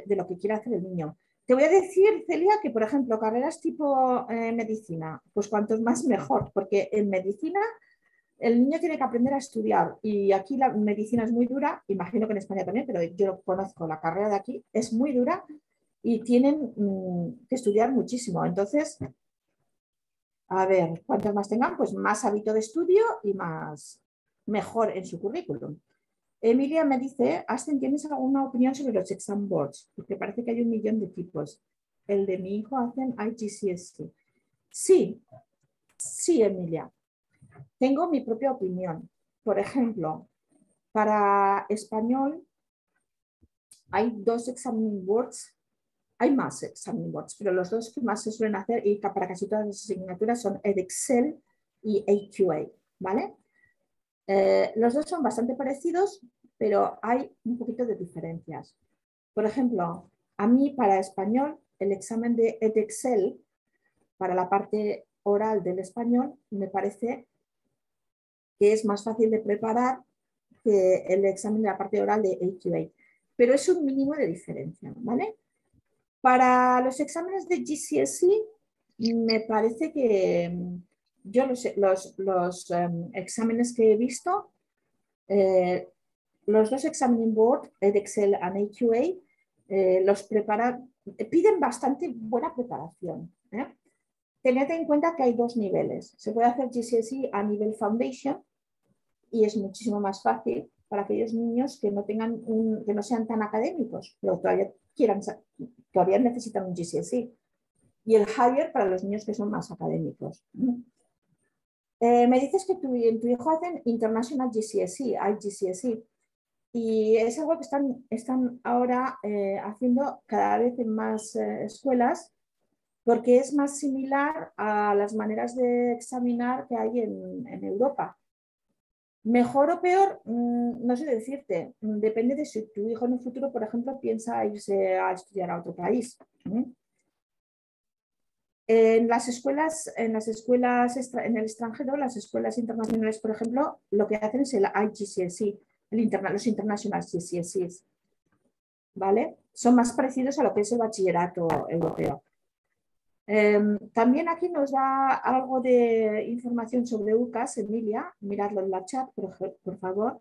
de lo que quiera hacer el niño. Te voy a decir, Celia, que por ejemplo, carreras tipo medicina, pues cuantos más mejor, porque en medicina el niño tiene que aprender a estudiar y aquí la medicina es muy dura, imagino que en España también, pero yo lo conozco, la carrera de aquí es muy dura y tienen que estudiar muchísimo. Entonces, a ver, cuantos más tengan, pues más hábito de estudio y más mejor en su currículum. Emilia me dice, Asten, ¿tienes alguna opinión sobre los exam boards? Porque parece que hay 1.000.000 de tipos. El de mi hijo hacen IGCSE. Sí, sí, Emilia. Tengo mi propia opinión. Por ejemplo, para español hay 2 examining boards. Hay más examining boards, pero los 2 que más se suelen hacer y para casi todas las asignaturas son Edexcel y AQA, ¿vale? Los 2 son bastante parecidos, pero hay un poquito de diferencias. Por ejemplo, a mí para español, el examen de Edexcel, para la parte oral del español, me parece que es más fácil de preparar que el examen de la parte oral de AQA. Pero es un mínimo de diferencia, ¿vale? Para los exámenes de GCSE, me parece que yo los exámenes que he visto, los 2 examining board, Edexcel y AQA, piden bastante buena preparación. Tened en cuenta que hay 2 niveles. Se puede hacer GCSE a nivel Foundation y es muchísimo más fácil para aquellos niños que no sean tan académicos, pero todavía necesitan un GCSE. Y el Higher para los niños que son más académicos. Me dices que tu hijo hacen International GCSE, IGCSE, y es algo que están ahora haciendo cada vez en más escuelas, porque es más similar a las maneras de examinar que hay en Europa. Mejor o peor, no sé decirte, depende de si tu hijo en un futuro, por ejemplo, piensa irse a estudiar a otro país. En el extranjero, las escuelas internacionales, por ejemplo, lo que hacen es el IGCSE, los International GCSEs, ¿vale? Son más parecidos a lo que es el bachillerato europeo. También aquí nos da algo de información sobre UCAS, Emilia, miradlo en la chat, por favor.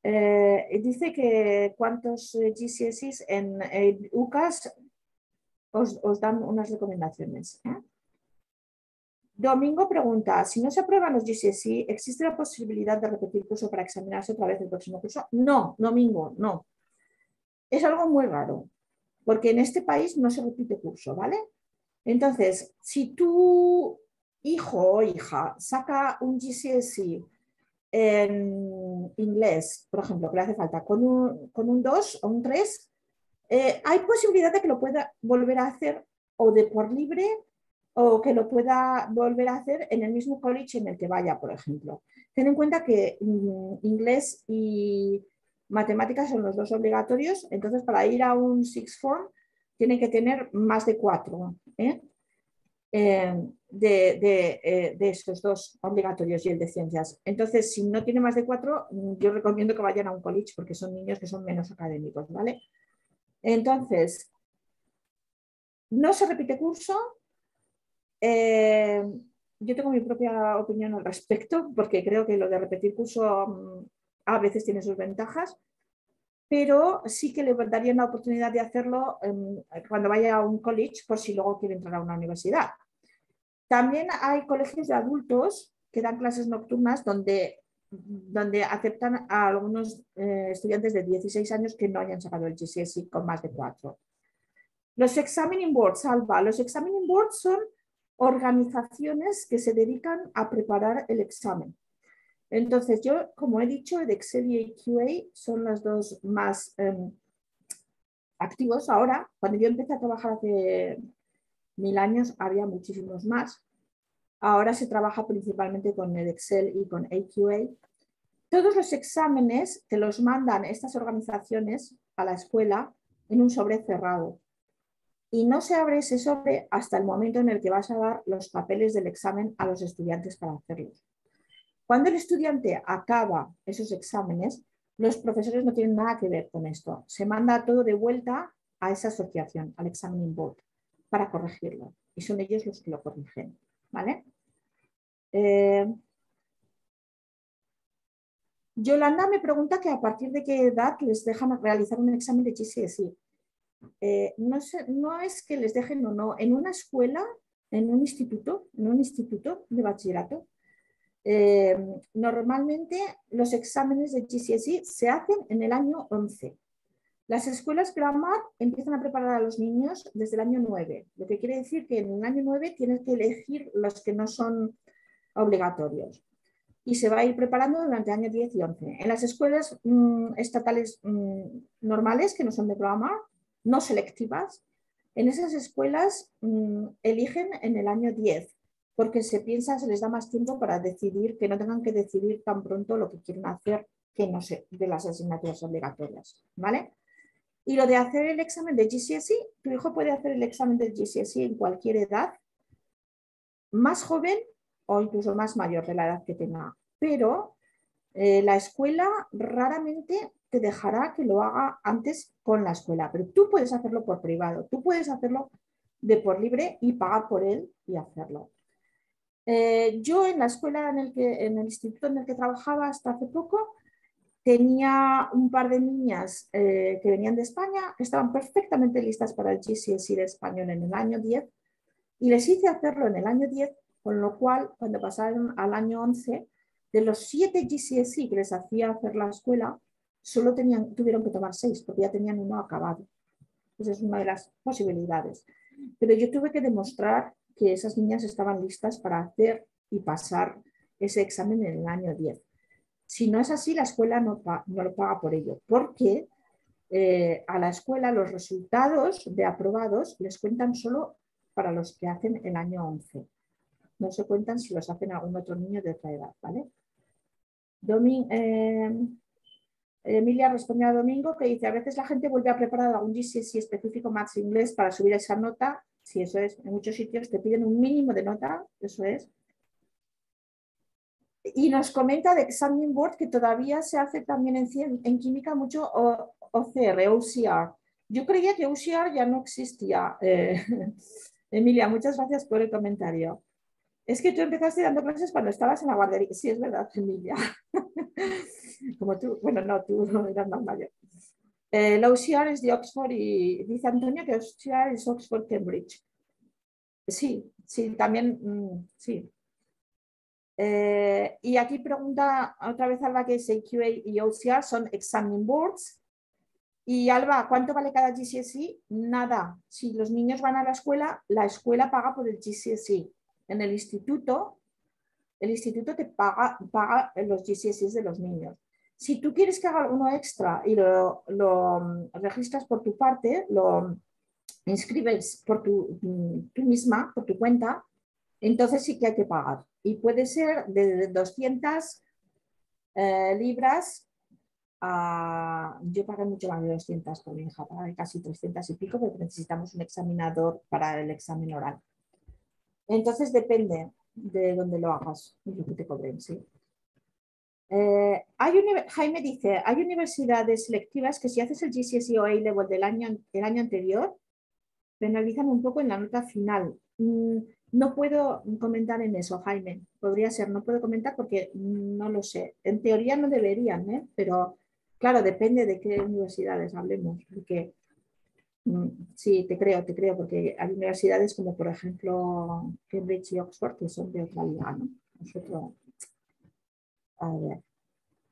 Dice que cuántos GCSEs en UCAS os dan unas recomendaciones. Domingo pregunta, si no se aprueban los GCSE, ¿existe la posibilidad de repetir curso para examinarse otra vez el próximo curso? No, Domingo, no. Es algo muy raro, porque en este país no se repite curso, ¿vale? Entonces, si tu hijo o hija saca un GCSE en inglés, por ejemplo, que le hace falta con un 2 o un 3, hay posibilidad de que lo pueda volver a hacer o de por libre o que lo pueda volver a hacer en el mismo college en el que vaya, por ejemplo. Ten en cuenta que inglés y matemáticas son los 2 obligatorios, entonces para ir a un sixth form tiene que tener más de 4 de estos 2 obligatorios y el de ciencias. Entonces, si no tiene más de 4, yo recomiendo que vayan a un college porque son niños que son menos académicos, ¿vale? Entonces, no se repite curso. Yo tengo mi propia opinión al respecto porque creo que lo de repetir curso a veces tiene sus ventajas, pero sí que le darían la oportunidad de hacerlo cuando vaya a un college por si luego quiere entrar a una universidad. También hay colegios de adultos que dan clases nocturnas donde aceptan a algunos estudiantes de 16 años que no hayan sacado el GCSE con más de 4. Los examining boards, Alba, los examining boards son organizaciones que se dedican a preparar el examen. Entonces, yo, como he dicho, Edexcel y AQA son los 2 más activos ahora. Cuando yo empecé a trabajar hace 1000 años, había muchísimos más. Ahora se trabaja principalmente con Edexcel y con AQA. Todos los exámenes te los mandan estas organizaciones a la escuela en un sobre cerrado. Y no se abre ese sobre hasta el momento en el que vas a dar los papeles del examen a los estudiantes para hacerlos. Cuando el estudiante acaba esos exámenes, los profesores no tienen nada que ver con esto. Se manda todo de vuelta a esa asociación, al examining board, para corregirlo. Y son ellos los que lo corrigen, ¿vale? Yolanda me pregunta que a partir de qué edad les dejan realizar un examen de GCSE. No es que les dejen o no. En una escuela, en un instituto de bachillerato, normalmente los exámenes de GCSE se hacen en el año 11. Las escuelas Grammar empiezan a preparar a los niños desde el año 9, lo que quiere decir que en el año 9 tienes que elegir los que no son obligatorios y se va a ir preparando durante el año 10 y 11. En las escuelas estatales normales, que no son de Grammar, no selectivas, en esas escuelas eligen en el año 10, porque se les da más tiempo para decidir, que no tengan que decidir tan pronto lo que quieren hacer, que no sé, de las asignaturas obligatorias, ¿vale? Y lo de hacer el examen de GCSE, tu hijo puede hacer el examen de GCSE en cualquier edad, más joven o incluso más mayor de la edad que tenga, pero la escuela raramente te dejará que lo haga antes con la escuela, pero tú puedes hacerlo por privado, tú puedes hacerlo de por libre y pagar por él y hacerlo. Yo en la escuela, en el instituto en el que trabajaba hasta hace poco, tenía un par de niñas que venían de España, que estaban perfectamente listas para el GCSE de español en el año 10 y les hice hacerlo en el año 10, con lo cual cuando pasaron al año 11, de los 7 GCSE que les hacía hacer la escuela, solo tuvieron que tomar 6 porque ya tenían uno acabado. Esa es una de las posibilidades. Pero yo tuve que demostrar que esas niñas estaban listas para hacer y pasar ese examen en el año 10. Si no es así, la escuela no lo paga por ello, porque a la escuela los resultados de aprobados les cuentan solo para los que hacen el año 11. No se cuentan si los hacen algún otro niño de otra edad, ¿vale? Emilia respondió a Domingo que dice, a veces la gente vuelve a preparar algún GCSE específico más inglés para subir esa nota. Sí, eso es. En muchos sitios te piden un mínimo de nota, eso es. Y nos comenta de Examining Board que todavía se hace también en química mucho OCR, OCR. Yo creía que OCR ya no existía. Emilia, muchas gracias por el comentario. Es que tú empezaste dando clases cuando estabas en la guardería. Sí, es verdad, Emilia. Como tú, bueno, no, tú no eras más mayor. La OCR es de Oxford y dice Antonio que OCR es Oxford Cambridge. Sí, sí, también, sí. Y aquí pregunta otra vez Alba que es AQA y OCR son Examining Boards. Y Alba, ¿cuánto vale cada GCSE? Nada. Si los niños van a la escuela paga por el GCSE. En el instituto te paga los GCSEs de los niños. Si tú quieres que haga alguno extra y lo registras por tu parte, lo inscribes por tú misma, por tu cuenta, entonces sí que hay que pagar. Y puede ser de 200 libras a... Yo pagué mucho más de 200 por mi hija, pagué casi 300 y pico, porque necesitamos un examinador para el examen oral. Entonces depende de dónde lo hagas y lo que te cobren, sí. Jaime dice, hay universidades selectivas que si haces el GCSE o A-Level el año anterior, penalizan un poco en la nota final. No puedo comentar en eso, Jaime. Podría ser, no puedo comentar porque no lo sé. En teoría no deberían, pero claro, depende de qué universidades hablemos. Porque, sí, te creo, porque hay universidades como por ejemplo Cambridge y Oxford que son de otra liga, ¿no? Nosotros, a ver.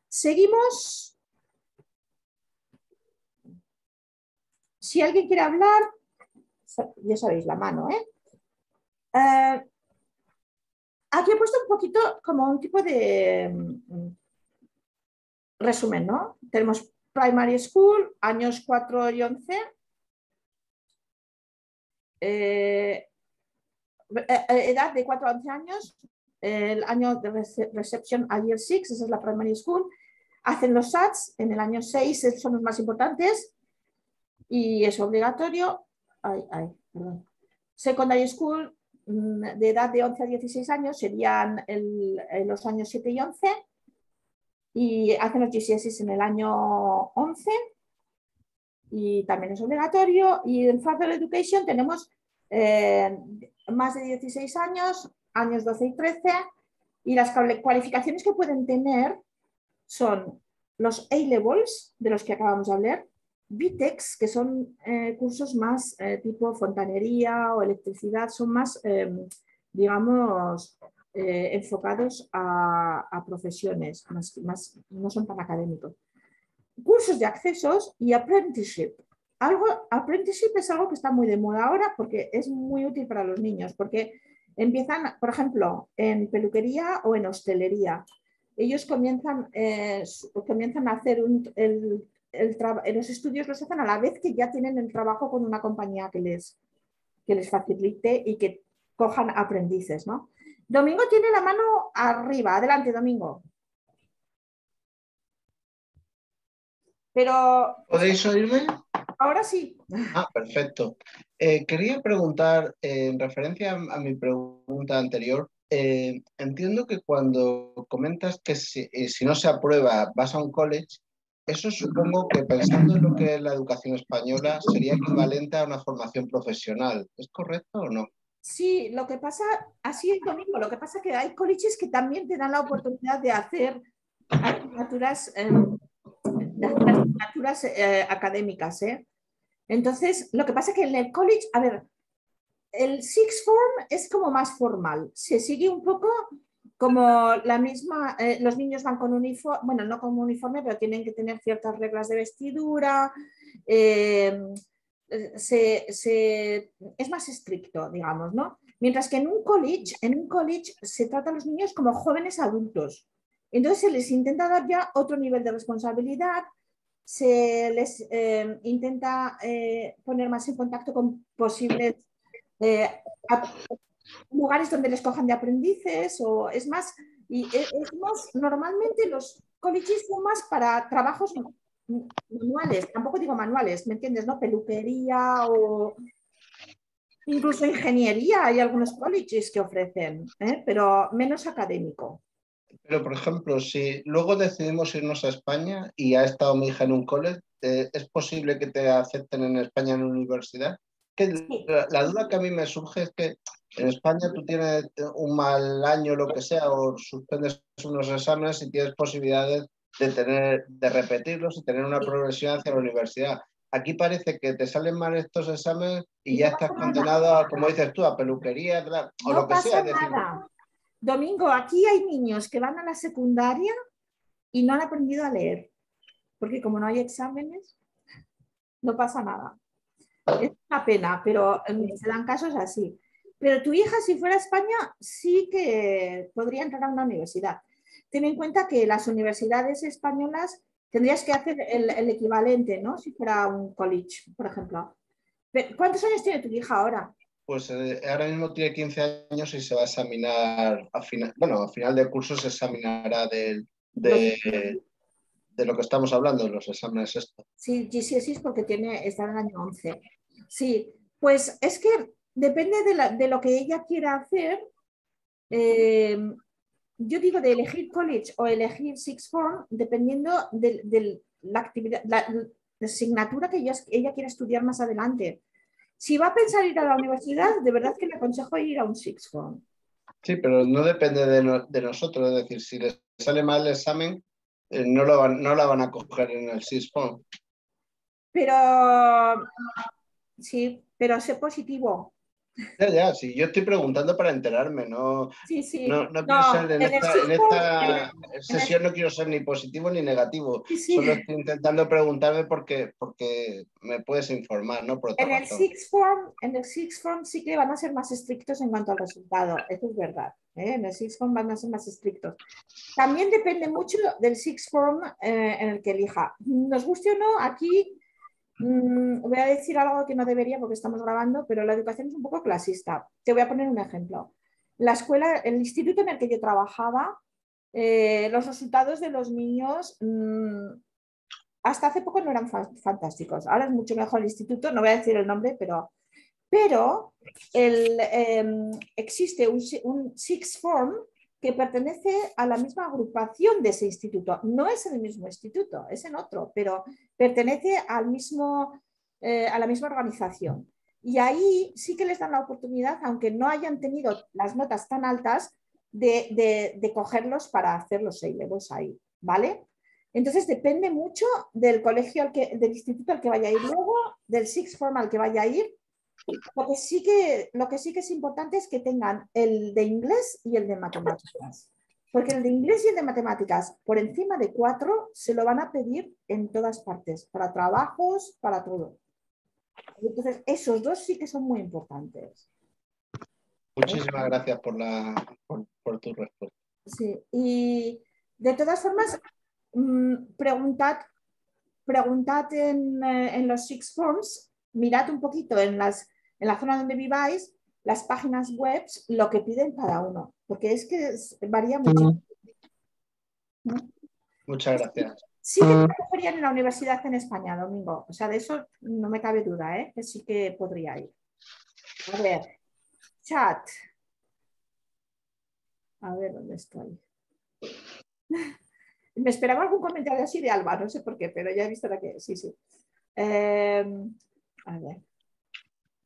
Seguimos. Si alguien quiere hablar, ya sabéis la mano, aquí he puesto un poquito como un tipo de resumen, ¿no? Tenemos primary school, años 4 y 11. Edad de 4 a 11 años, el año de reception a year 6, esa es la primary school. Hacen los SATs en el año 6, son los más importantes y es obligatorio. Perdón. Secondary school, de edad de 11 a 16 años, serían los años 7 y 11 y hacen los GCSEs en el año 11 y también es obligatorio. Y en Further Education tenemos más de 16 años, años 12 y 13, y las cualificaciones que pueden tener son los A-Levels, de los que acabamos de hablar, BTECs, que son cursos más tipo fontanería o electricidad, son más, digamos, enfocados a profesiones, no son tan académicos. Cursos de accesos y apprenticeship. Apprenticeship es algo que está muy de moda ahora porque es muy útil para los niños, porque empiezan, por ejemplo, en peluquería o en hostelería. Ellos comienzan a hacer los estudios los hacen a la vez que ya tienen el trabajo con una compañía que les facilite y que cojan aprendices, ¿no? Domingo tiene la mano arriba. Adelante, Domingo. Pero... ¿Podéis oírme? Ahora sí. Ah, perfecto. Quería preguntar, en referencia a mi pregunta anterior, entiendo que cuando comentas que si no se aprueba vas a un college, eso supongo que pensando en lo que es la educación española sería equivalente a una formación profesional. ¿Es correcto o no? Sí, lo que pasa, así es, Domingo, lo que pasa es que hay colleges que también te dan la oportunidad de hacer asignaturas, académicas, ¿eh? Entonces, lo que pasa es que en el college, a ver, el sixth form es como más formal, se sigue un poco como la misma, los niños van con uniforme, bueno, no con uniforme, pero tienen que tener ciertas reglas de vestidura, es más estricto, digamos, ¿no? Mientras que en un college se trata a los niños como jóvenes adultos. Entonces se les intenta dar ya otro nivel de responsabilidad, se les intenta poner más en contacto con posibles lugares donde les cojan de aprendices, o es más, normalmente los colleges son más para trabajos manuales, tampoco digo manuales, ¿me entiendes? ¿No? Peluquería o incluso ingeniería, hay algunos colleges que ofrecen, pero menos académico. Pero, por ejemplo, si luego decidimos irnos a España y ha estado mi hija en un college, ¿es posible que te acepten en España en una universidad? Sí. La duda que a mí me surge es que en España tú tienes un mal año, lo que sea, o suspendes unos exámenes y tienes posibilidades de repetirlos y tener una progresión hacia la universidad. Aquí parece que te salen mal estos exámenes y ya No estás pasa condenado, nada. a, como dices tú, a peluquería o lo No que sea. pasa Es decir, nada. Domingo, aquí hay niños que van a la secundaria y no han aprendido a leer, porque como no hay exámenes, no pasa nada. Es una pena, pero se dan casos así. Pero tu hija, si fuera a España, sí que podría entrar a una universidad. Ten en cuenta que las universidades españolas tendrías que hacer el equivalente, ¿no? Si fuera un college, por ejemplo. ¿Cuántos años tiene tu hija ahora? pues ahora mismo tiene 15 años y se va a examinar, a final de curso se examinará Los, de lo que estamos hablando, los exámenes estos. sí, GCSE porque está en el año 11. Sí, pues es que depende de lo que ella quiera hacer. Yo digo de elegir college o elegir sixth form dependiendo de la actividad, la asignatura que ella quiera estudiar más adelante. Si va a pensar ir a la universidad, de verdad que le aconsejo ir a un sixth form. Sí, pero no depende de nosotros, es decir, si les sale mal el examen, no la van a coger en el sixth form. Pero sí, pero sé positivo. Ya, sí, yo estoy preguntando para enterarme, no, Sí, sí. no quiero No, ser en en el esta, en sixth form, esta en el- sesión no quiero ser ni positivo ni negativo, sí, sí. solo estoy intentando preguntarme porque me puedes informar, ¿no? Por otra En razón. el sixth form sí que van a ser más estrictos en cuanto al resultado, eso es verdad. En el sixth form van a ser más estrictos. También depende mucho del sixth form en el que elija. Nos guste o no, aquí voy a decir algo que no debería porque estamos grabando, pero la educación es un poco clasista. Te voy a poner un ejemplo. La escuela, el instituto en el que yo trabajaba, los resultados de los niños hasta hace poco no eran fantásticos. Ahora es mucho mejor el instituto, no voy a decir el nombre, pero existe un sixth form que pertenece a la misma agrupación de ese instituto. No es en el mismo instituto, es en otro, pero pertenece a la misma organización. Y ahí sí que les dan la oportunidad, aunque no hayan tenido las notas tan altas, de cogerlos para hacer los A-levels ahí, ¿vale? Entonces depende mucho del colegio, del instituto al que vaya a ir luego, del sixth form al que vaya a ir. Lo que sí que es importante es que tengan el de inglés y el de matemáticas. Porque el de inglés y el de matemáticas, por encima de 4, se lo van a pedir en todas partes, para trabajos, para todo. Entonces, esos dos sí que son muy importantes. Muchísimas gracias por tu respuesta. Sí, y de todas formas, preguntad en los six forms, mirad un poquito en la zona donde viváis, las páginas web, lo que piden cada uno, porque es que varía mucho. Muchas gracias. Sí que te cogerían en la universidad en España, Domingo. O sea, de eso no me cabe duda, ¿eh? Que sí que podría ir. A ver, chat. A ver, ¿dónde estoy? Me esperaba algún comentario así de Alba, no sé por qué, pero ya he visto la que... Sí, sí. A ver.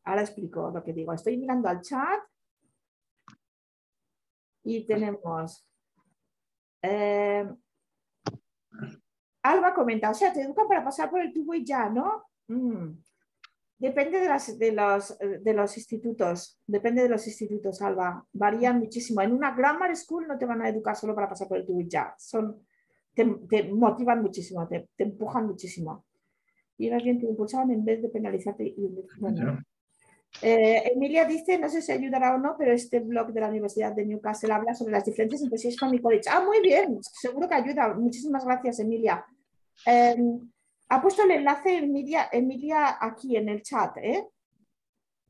Ahora explico lo que digo. Estoy mirando al chat y tenemos... Alba comenta, o sea, te educan para pasar por el tubo y ya, ¿no? Depende de los institutos. Depende de los institutos, Alba. Varían muchísimo. En una grammar school no te van a educar solo para pasar por el tubo y ya. Te motivan muchísimo, te empujan muchísimo. Y más bien te impulsaban en vez de penalizarte. Bueno. Emilia dice, no sé si ayudará o no, pero este blog de la Universidad de Newcastle habla sobre las diferencias entre Sixth Form y College. Ah, muy bien, seguro que ayuda. Muchísimas gracias, Emilia. Ha puesto el enlace Emilia aquí en el chat, ¿eh?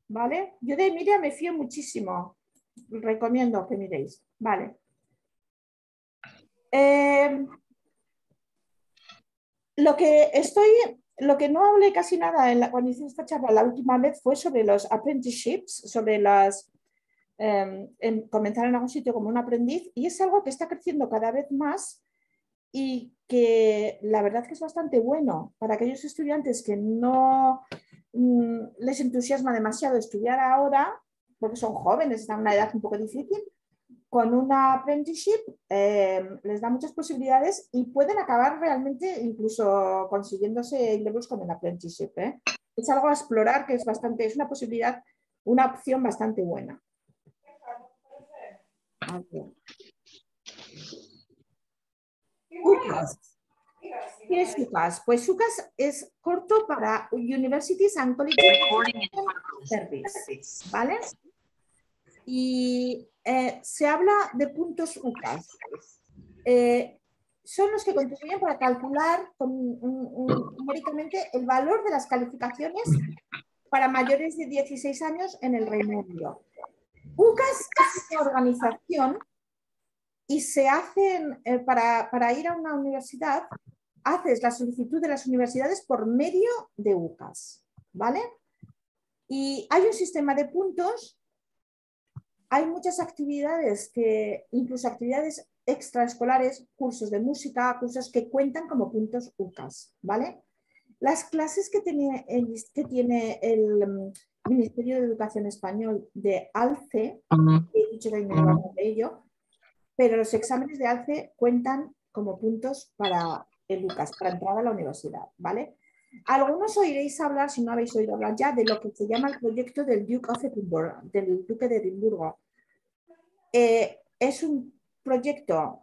¿Vale? Yo de Emilia me fío muchísimo. Recomiendo que miréis. Vale. Lo que no hablé casi nada cuando hice esta charla la última vez fue sobre los apprenticeships, sobre comenzar en algún sitio como un aprendiz, y es algo que está creciendo cada vez más y que la verdad que es bastante bueno para aquellos estudiantes que no les entusiasma demasiado estudiar ahora, porque son jóvenes, están en una edad un poco difícil. Con una apprenticeship les da muchas posibilidades y pueden acabar realmente incluso consiguiéndose levels con el apprenticeship. Es algo a explorar que es una posibilidad, una opción bastante buena. UCAS. ¿Qué es UCAS? Pues UCAS es corto para Universities and Colleges Service, ¿vale? Y se habla de puntos UCAS. Son los que contribuyen para calcular numéricamente el valor de las calificaciones para mayores de 16 años en el Reino Unido. UCAS es una organización y se hacen, para ir a una universidad, haces la solicitud de las universidades por medio de UCAS, ¿vale? Y hay un sistema de puntos. Hay muchas actividades, incluso actividades extraescolares, cursos de música, cursos que cuentan como puntos UCAS, ¿vale? Las clases que tiene el Ministerio de Educación Español de ALCE, he dicho que me hablo de ello, pero los exámenes de ALCE cuentan como puntos para el UCAS, para entrar a la universidad, ¿vale? Algunos oiréis hablar, si no habéis oído hablar ya, de lo que se llama el proyecto del Duke of Edinburgh, del Duque de Edimburgo. Es un proyecto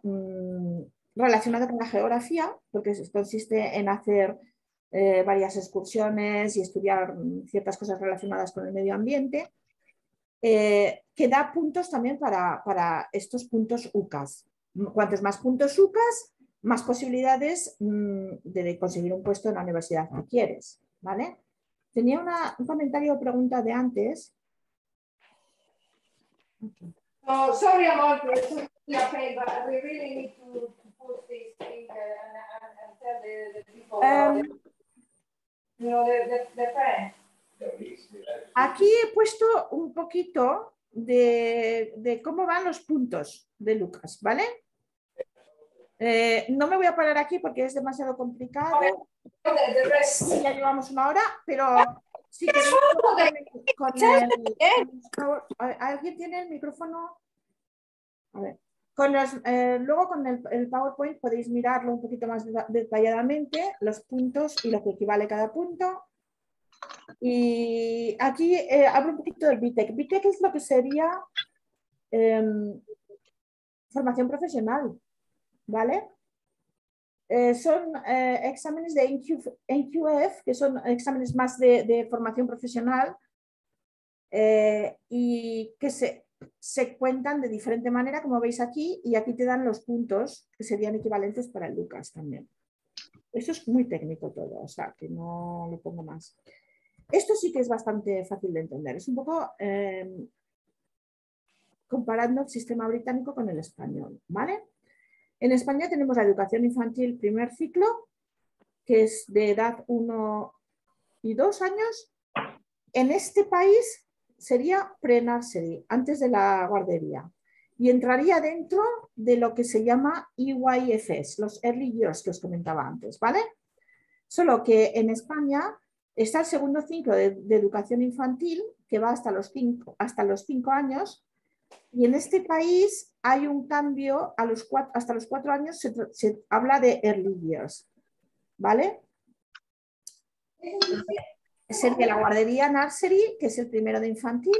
relacionado con la geografía, porque consiste en hacer varias excursiones y estudiar ciertas cosas relacionadas con el medio ambiente, que da puntos también para estos puntos UCAS. Cuantos más puntos UCAS, más posibilidades de conseguir un puesto en la universidad que quieres, ¿vale? Tenía un comentario o pregunta de antes. Okay. Oh, sorry about this, but we really need to put this thing and tell the people, you know, the friends. Aquí he puesto un poquito de cómo van los puntos de Lucas, ¿vale? No me voy a parar aquí porque es demasiado complicado. Ya llevamos una hora, pero si queréis ¿alguien tiene el micrófono? A ver. Luego con el PowerPoint podéis mirarlo un poquito más detalladamente, los puntos y lo que equivale cada punto. Y aquí hablo un poquito del BTEC. BTEC es lo que sería formación profesional, ¿vale? Son exámenes de NQF, que son exámenes más de formación profesional y que se cuentan de diferente manera, como veis aquí, y aquí te dan los puntos que serían equivalentes para el Lucas también. Esto es muy técnico todo, o sea, que no lo pongo más. Esto sí que es bastante fácil de entender. Es un poco comparando el sistema británico con el español, ¿vale? En España tenemos la educación infantil primer ciclo, que es de edad 1 y 2 años. En este país sería pre-nursery, antes de la guardería, y entraría dentro de lo que se llama EYFS, los Early Years que os comentaba antes, ¿vale? Solo que en España está el segundo ciclo de educación infantil, que va hasta los 5 años, y en este país hay un cambio, hasta los 4 años se habla de Early Years, ¿vale? Sería la guardería nursery, que es el primero de infantil,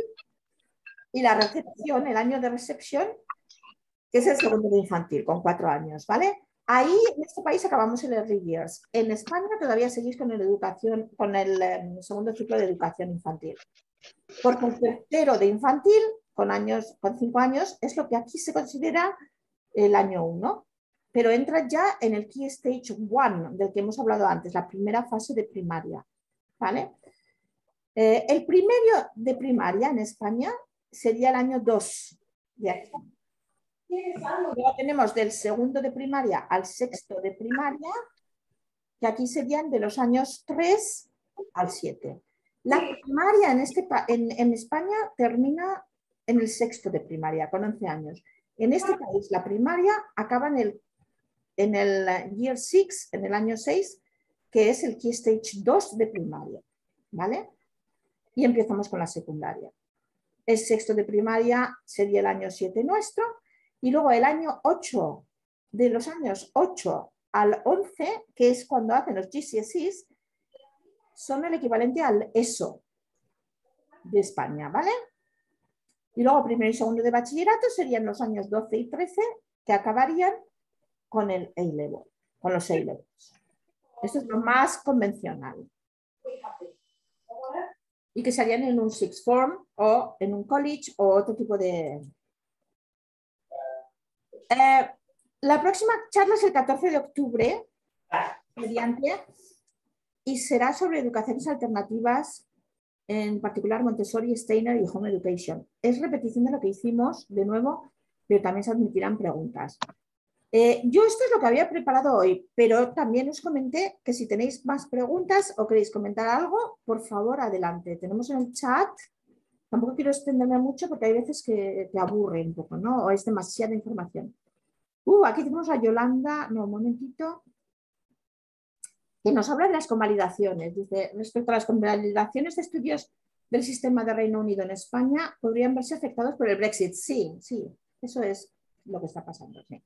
y la recepción, el año de recepción, que es el segundo de infantil, con 4 años, ¿vale? Ahí, en este país, acabamos el Early Years. En España todavía seguís con el segundo ciclo de educación infantil. Porque el tercero de infantil, con 5 años, es lo que aquí se considera el año 1, pero entra ya en el Key Stage 1, del que hemos hablado antes, la primera fase de primaria, ¿vale? El primero de primaria en España sería el año 2 de aquí. Luego tenemos del segundo de primaria al sexto de primaria, que aquí serían de los años 3 al 7. La primaria en España termina en el sexto de primaria, con 11 años. En este país la primaria acaba en el Year 6, en el año 6, que es el Key Stage 2 de primaria, ¿vale? Y empezamos con la secundaria. El sexto de primaria sería el año 7 nuestro, y luego el año 8, de los años 8 al 11, que es cuando hacen los GCSEs, son el equivalente al ESO de España, ¿vale? Y luego primero y segundo de bachillerato serían los años 12 y 13, que acabarían con el A-Level, con los A-Levels. Esto es lo más convencional. Y que se harían en un sixth form o en un college o otro tipo de... la próxima charla es el 14 de octubre, mediante, y será sobre educaciones alternativas, en particular Montessori, Steiner y Home Education. Es repetición de lo que hicimos, de nuevo, pero también se admitirán preguntas. Yo esto es lo que había preparado hoy, pero también os comenté que si tenéis más preguntas o queréis comentar algo, por favor, adelante. Tenemos en el chat, tampoco quiero extenderme mucho porque hay veces que te aburre un poco, ¿no? O es demasiada información. Aquí tenemos a Yolanda, no, un momentito, que nos habla de las convalidaciones. Dice, respecto a las convalidaciones de estudios del sistema de Reino Unido en España, podrían verse afectados por el Brexit. Sí, sí, eso es lo que está pasando, sí.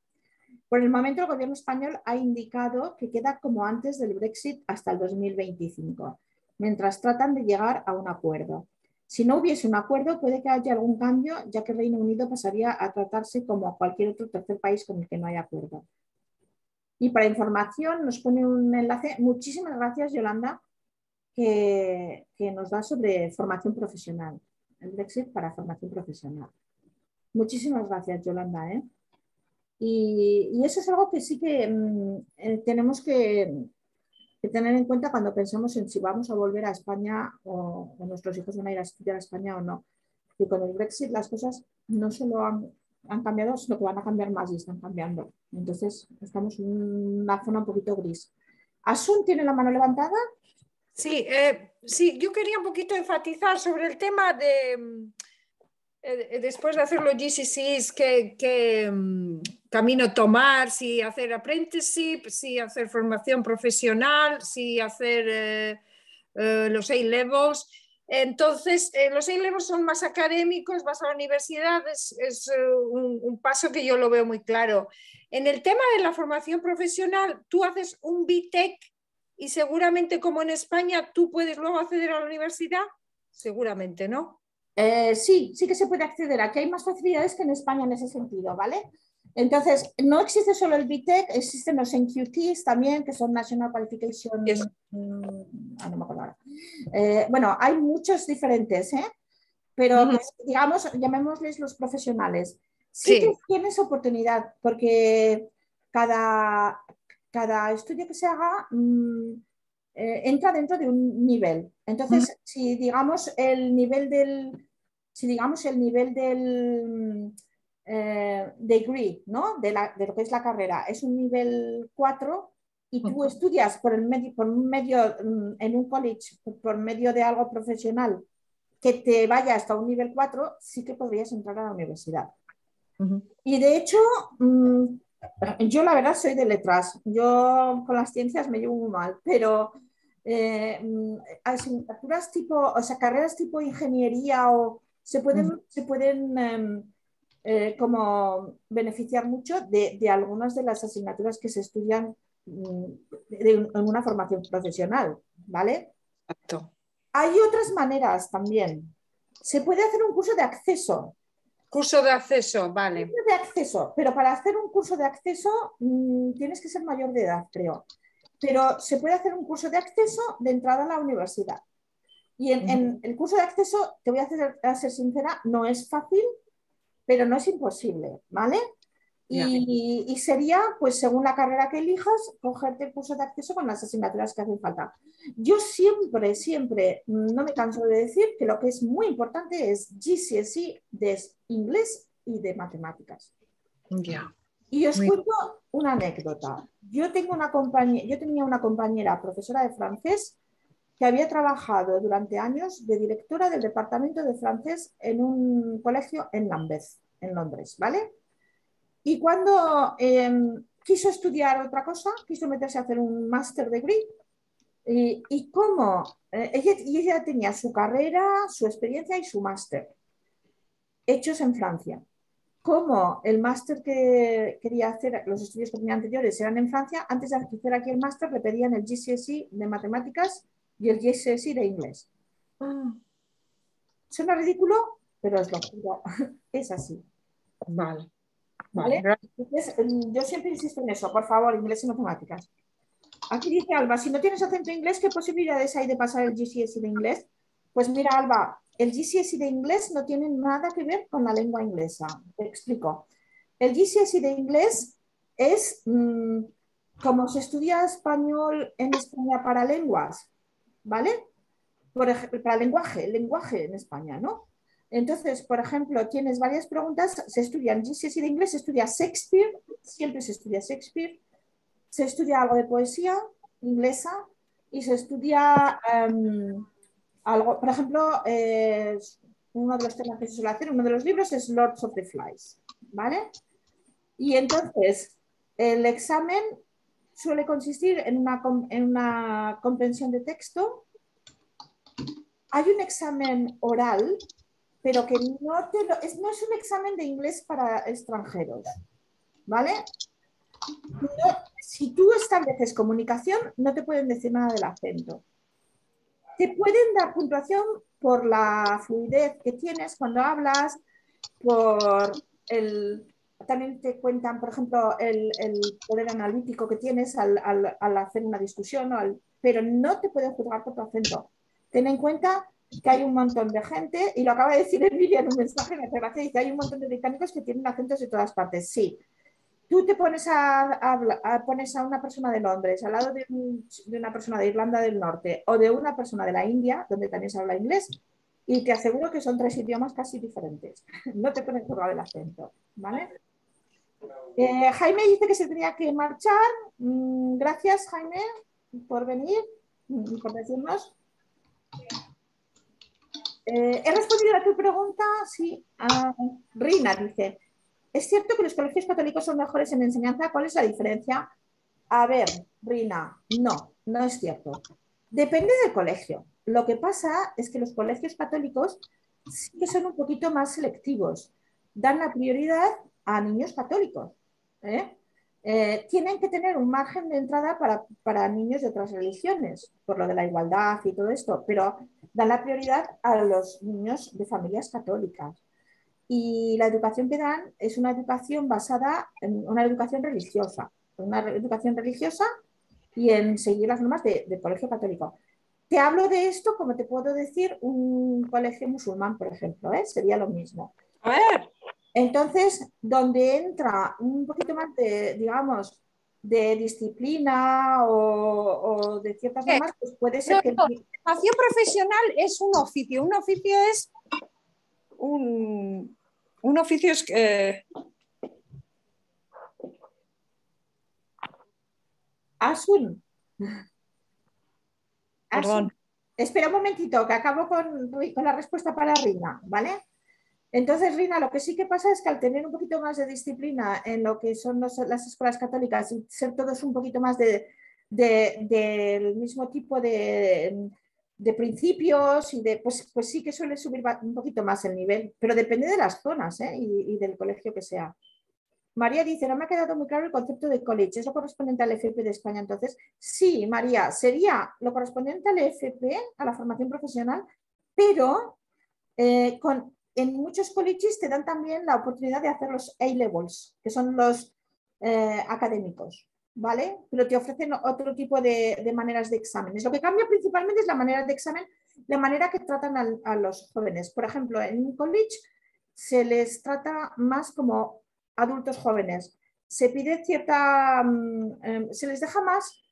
Por el momento, el gobierno español ha indicado que queda como antes del Brexit hasta el 2025, mientras tratan de llegar a un acuerdo. Si no hubiese un acuerdo, puede que haya algún cambio, ya que el Reino Unido pasaría a tratarse como cualquier otro tercer país con el que no haya acuerdo. Y para información nos pone un enlace. Muchísimas gracias, Yolanda, que nos da sobre formación profesional. El Brexit para formación profesional. Muchísimas gracias, Yolanda, ¿eh? Y eso es algo que sí que tenemos que tener en cuenta cuando pensemos en si vamos a volver a España o nuestros hijos van a ir a estudiar a España o no. Que con el Brexit las cosas no solo han cambiado, sino que van a cambiar más y están cambiando. Entonces estamos en una zona un poquito gris. ¿Asun tiene la mano levantada? Sí, sí, yo quería un poquito enfatizar sobre el tema de... después de hacer los GCSEs, ¿qué camino tomar? Si hacer apprenticeship, si hacer formación profesional, si hacer los A-Levels. Entonces, los A-levels son más académicos, vas a la universidad, es un paso que yo lo veo muy claro. En el tema de la formación profesional, tú haces un BTEC y seguramente como en España tú puedes luego acceder a la universidad, seguramente, ¿no? Sí, sí que se puede acceder. Aquí hay más facilidades que en España en ese sentido, ¿vale? Entonces, no existe solo el BTEC, existen los NQTs también, que son National Qualification. No me acuerdo ahora. Bueno, hay muchos diferentes, pero digamos, llamémosles los profesionales. Sí que tienes oportunidad, porque cada estudio que se haga entra dentro de un nivel. Entonces, si digamos el nivel del degree, ¿no? de lo que es la carrera, es un nivel 4 y tú estudias en un college, por medio de algo profesional, que te vaya hasta un nivel 4, sí que podrías entrar a la universidad. Y de hecho, yo la verdad soy de letras. Yo con las ciencias me llevo muy mal, pero asignaturas tipo, o sea, carreras tipo ingeniería se pueden como beneficiar mucho de algunas de las asignaturas que se estudian en una formación profesional, ¿vale? Exacto. Hay otras maneras también. Se puede hacer un curso de acceso. Curso de acceso, vale. Curso de acceso, pero para hacer un curso de acceso tienes que ser mayor de edad, creo. Pero se puede hacer un curso de acceso de entrada a la universidad. Y en el curso de acceso, te voy a ser sincera, no es fácil, pero no es imposible, ¿vale? Y sería, pues según la carrera que elijas, cogerte el curso de acceso con las asignaturas que hacen falta. Yo siempre, no me canso de decir que lo que es muy importante es GCSE de inglés y de matemáticas. Y os cuento una anécdota. Yo tenía una compañera profesora de francés que había trabajado durante años de directora del departamento de francés en un colegio en Lambeth, en Londres, ¿vale? Y cuando quiso estudiar otra cosa, quiso meterse a hacer un master degree, y como ella tenía su carrera, su experiencia y su máster hechos en Francia. Como el máster que quería hacer, los estudios que tenía anteriores eran en Francia, antes de hacer aquí el máster le pedían el GCSE de matemáticas y el GCSE de inglés. Suena ridículo, pero os lo juro, es así. Vale. ¿Vale? Entonces, yo siempre insisto en eso, por favor, inglés y matemáticas. Aquí dice Alba, si no tienes acento inglés, ¿qué posibilidades hay de pasar el GCSE de inglés? Pues mira, Alba, el GCSE de inglés no tiene nada que ver con la lengua inglesa. Te explico. El GCSE de inglés es como se estudia español en España para lenguas, ¿vale? Por ejemplo, para lenguaje en España, ¿no? Entonces, por ejemplo, tienes varias preguntas, se estudian GCSE de inglés, se estudia Shakespeare, siempre se estudia Shakespeare, se estudia algo de poesía inglesa y se estudia algo, por ejemplo, uno de los temas que se suele hacer, uno de los libros es Lords of the Flies, ¿vale? Y entonces, el examen suele consistir en una comprensión de texto. Hay un examen oral, pero que no es un examen de inglés para extranjeros, ¿vale? Si tú estableces comunicación, no te pueden decir nada del acento. Te pueden dar puntuación por la fluidez que tienes cuando hablas, también te cuentan, por ejemplo, el poder analítico que tienes al hacer una discusión, pero no te pueden juzgar por tu acento. Ten en cuenta que hay un montón de gente, y lo acaba de decir Emilia en un mensaje, me hace gracia, dice, hay un montón de británicos que tienen acentos de todas partes. Sí, tú te pones pones a una persona de Londres al lado de una persona de Irlanda del Norte o de una persona de la India, donde también se habla inglés, y te aseguro que son 3 idiomas casi diferentes. No te ponen juzgar el acento, ¿vale? Jaime dice que se tenía que marchar. Gracias, Jaime, por venir y por decirnos. ¿He respondido a tu pregunta? Sí. Rina dice, ¿es cierto que los colegios católicos son mejores en enseñanza? ¿Cuál es la diferencia? A ver, Rina, no es cierto. Depende del colegio. Lo que pasa es que los colegios católicos sí que son un poquito más selectivos. Dan la prioridad a niños católicos. Tienen que tener un margen de entrada para niños de otras religiones, por lo de la igualdad y todo esto, pero dan la prioridad a los niños de familias católicas. Y la educación que dan es una educación basada en una educación religiosa y en seguir las normas de colegio católico. Te hablo de esto como te puedo decir un colegio musulmán, por ejemplo, sería lo mismo. A ver. Entonces, donde entra un poquito más de, digamos, de disciplina o de ciertas normas, pues puede ser que... Formación profesional es un oficio. Un oficio es un oficio es Asun. Perdón. Espera un momentito, que acabo con la respuesta para Rina, ¿vale? Entonces, Rina, lo que sí que pasa es que al tener un poquito más de disciplina en lo que son las escuelas católicas y ser todos un poquito más del mismo tipo de principios, y pues sí que suele subir un poquito más el nivel, pero depende de las zonas y del colegio que sea. María dice, no me ha quedado muy claro el concepto de college, ¿es lo correspondiente al FP de España entonces? Sí, María, sería lo correspondiente al FP, a la formación profesional, pero en muchos colleges te dan también la oportunidad de hacer los A-levels, que son los académicos, ¿vale? Pero te ofrecen otro tipo de maneras de exámenes. Lo que cambia principalmente es la manera de examen, la manera que tratan a los jóvenes. Por ejemplo, en un college se les trata más como adultos jóvenes. Se pide se les deja más,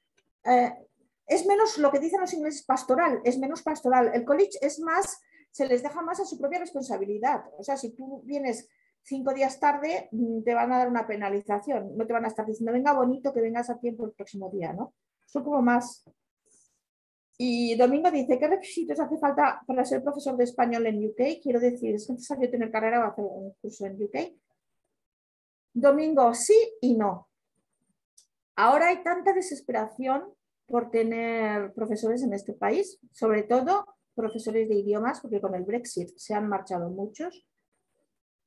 es menos lo que dicen los ingleses pastoral, es menos pastoral. El college es más, se les deja más a su propia responsabilidad. O sea, si tú vienes 5 días tarde, te van a dar una penalización. No te van a estar diciendo, venga, bonito, que vengas a tiempo el próximo día, ¿no? Son como más. Y Domingo dice, ¿qué requisitos hace falta para ser profesor de español en UK? Quiero decir, ¿es necesario tener carrera o hacer un curso en UK? Domingo, sí y no. Ahora hay tanta desesperación por tener profesores en este país, sobre todo profesores de idiomas, porque con el Brexit se han marchado muchos,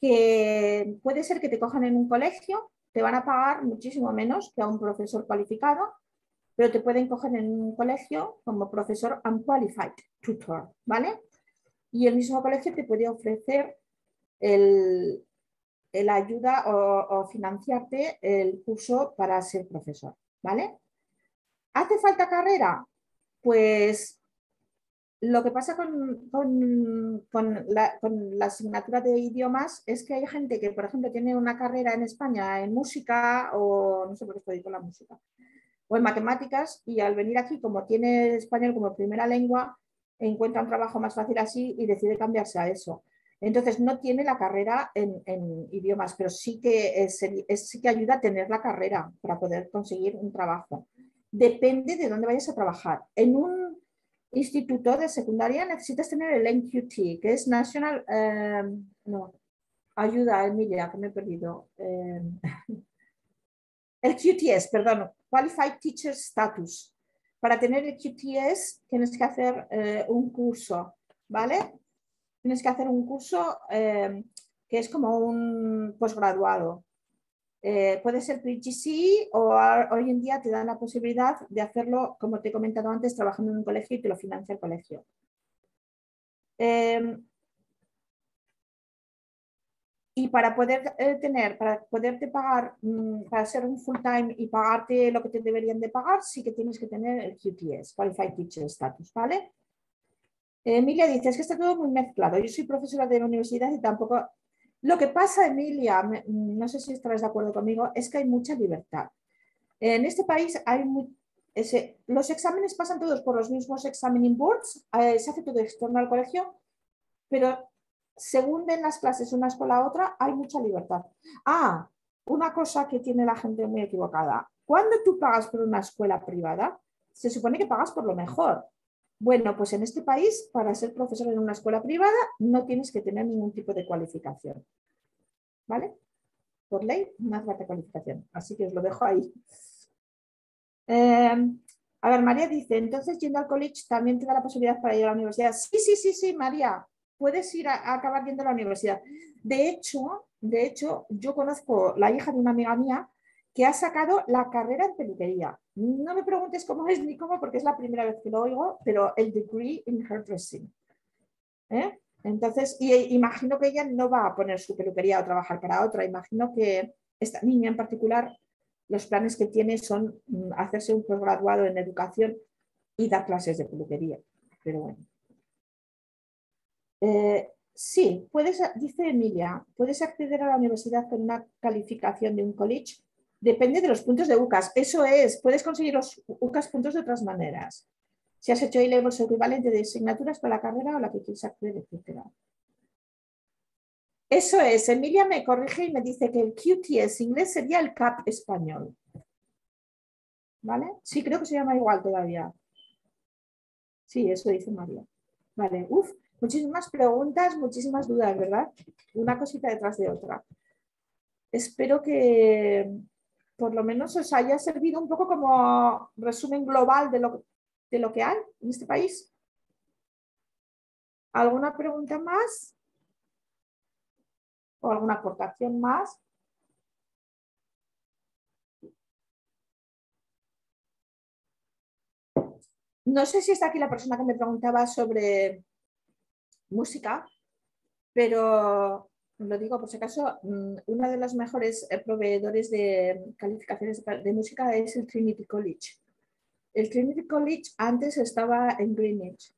que puede ser que te cojan en un colegio, te van a pagar muchísimo menos que a un profesor cualificado, pero te pueden coger en un colegio como profesor unqualified tutor, ¿vale? Y el mismo colegio te puede ofrecer la ayuda o financiarte el curso para ser profesor, ¿vale? ¿Hace falta carrera? Pues lo que pasa con la asignatura de idiomas es que hay gente que, por ejemplo, tiene una carrera en España en música o no sé por qué estoy con la música, o en matemáticas, y al venir aquí, como tiene español como primera lengua, encuentra un trabajo más fácil así y decide cambiarse a eso. Entonces no tiene la carrera en idiomas, pero sí que, sí que ayuda a tener la carrera para poder conseguir un trabajo. Depende de dónde vayas a trabajar. En un instituto de secundaria necesitas tener el NQT, que es National... no, ayuda, Emilia, que me he perdido. El QTS, perdón, Qualified Teacher Status. Para tener el QTS tienes que hacer un curso, ¿vale? Tienes que hacer un curso que es como un posgraduado. Puede ser pre-GCE o hoy en día te dan la posibilidad de hacerlo, como te he comentado antes, trabajando en un colegio y te lo financia el colegio. Y para poder para poderte pagar, para ser un full time y pagarte lo que te deberían de pagar, sí que tienes que tener el QTS, Qualified Teacher Status, ¿vale? Emilia dice, es que está todo muy mezclado. Yo soy profesora de la universidad y tampoco... Lo que pasa, Emilia, no sé si estarás de acuerdo conmigo, es que hay mucha libertad. En este país hay los exámenes pasan todos por los mismos examining boards, se hace todo externo al colegio, pero según den las clases unas con la otra, hay mucha libertad. Ah, una cosa que tiene la gente muy equivocada. Cuando tú pagas por una escuela privada, se supone que pagas por lo mejor. Bueno, pues en este país, para ser profesor en una escuela privada, no tienes que tener ningún tipo de cualificación. ¿Vale? Por ley, no hace falta cualificación. Así que os lo dejo ahí. A ver, María dice, entonces yendo al college también te da la posibilidad para ir a la universidad. Sí, María, puedes ir a acabar yendo a la universidad. De hecho, yo conozco la hija de una amiga mía que ha sacado la carrera en peluquería. No me preguntes cómo es ni cómo, porque es la primera vez que lo oigo, pero el degree in hairdressing. Entonces, imagino que ella no va a poner su peluquería o trabajar para otra. Imagino que esta niña en particular, los planes que tiene son hacerse un posgraduado en educación y dar clases de peluquería. Pero bueno. Sí, dice Emilia, puedes acceder a la universidad con una calificación de un college. Depende de los puntos de UCAS. Eso es, puedes conseguir los UCAS puntos de otras maneras. Si has hecho A-Levels o equivalente de asignaturas para la carrera o la que quieres acceder, etc. Eso es, Emilia me corrige y me dice que el QTS inglés sería el CAP español. ¿Vale? Sí, creo que se llama igual todavía. Sí, eso dice María. Vale, muchísimas preguntas, muchísimas dudas, ¿verdad? Una cosita detrás de otra. Espero que por lo menos os haya servido un poco como resumen global de lo que hay en este país. ¿Alguna pregunta más? ¿O alguna aportación más? No sé si está aquí la persona que me preguntaba sobre música, pero lo digo por si acaso, uno de los mejores proveedores de calificaciones de música es el Trinity College. El Trinity College antes estaba en Greenwich,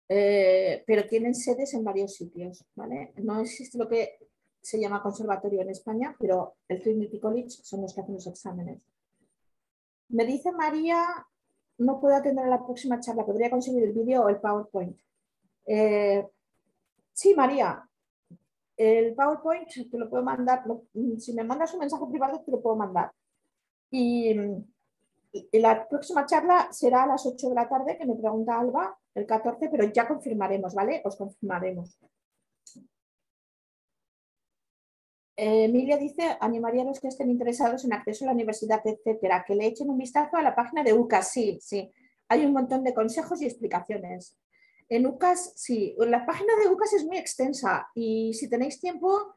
pero tienen sedes en varios sitios, ¿vale? No existe lo que se llama conservatorio en España, pero el Trinity College son los que hacen los exámenes. Me dice María, no puedo atender a la próxima charla, podría conseguir el vídeo o el PowerPoint. Sí, María, el PowerPoint te lo puedo mandar, si me mandas un mensaje privado te lo puedo mandar. Y la próxima charla será a las 8 de la tarde, que me pregunta Alba, el 14, pero ya confirmaremos, ¿vale? Os confirmaremos. Emilia dice, animaría a los que estén interesados en acceso a la universidad, etcétera, que le echen un vistazo a la página de UCAS. Sí, hay un montón de consejos y explicaciones. En UCAS, sí, la página de UCAS es muy extensa y si tenéis tiempo,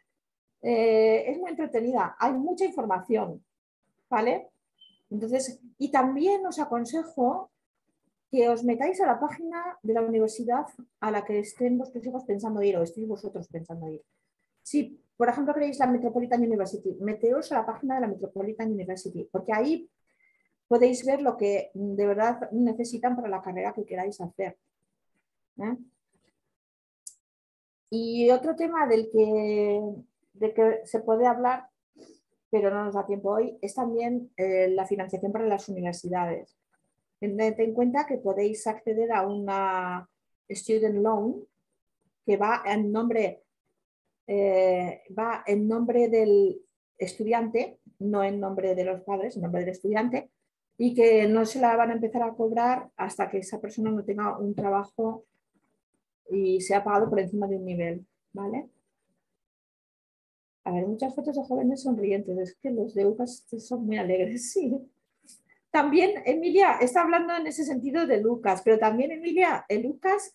es muy entretenida, hay mucha información, ¿vale? Entonces, y también os aconsejo que os metáis a la página de la universidad a la que estén vuestros hijos pensando ir o estéis vosotros pensando ir. Si, por ejemplo, queréis la Metropolitan University, meteos a la página de la Metropolitan University, porque ahí podéis ver lo que de verdad necesitan para la carrera que queráis hacer. Y otro tema de que se puede hablar, pero no nos da tiempo hoy, es también la financiación para las universidades. Tened en cuenta que podéis acceder a una student loan que va en nombre del estudiante, no en nombre de los padres, en nombre del estudiante, y que no se la van a empezar a cobrar hasta que esa persona no tenga un trabajo y sea pagado por encima de un nivel, ¿vale? A ver, muchas fotos de jóvenes sonrientes, es que los de UCAS son muy alegres, sí. También Emilia está hablando en ese sentido de Lucas, pero también Emilia, el UCAS,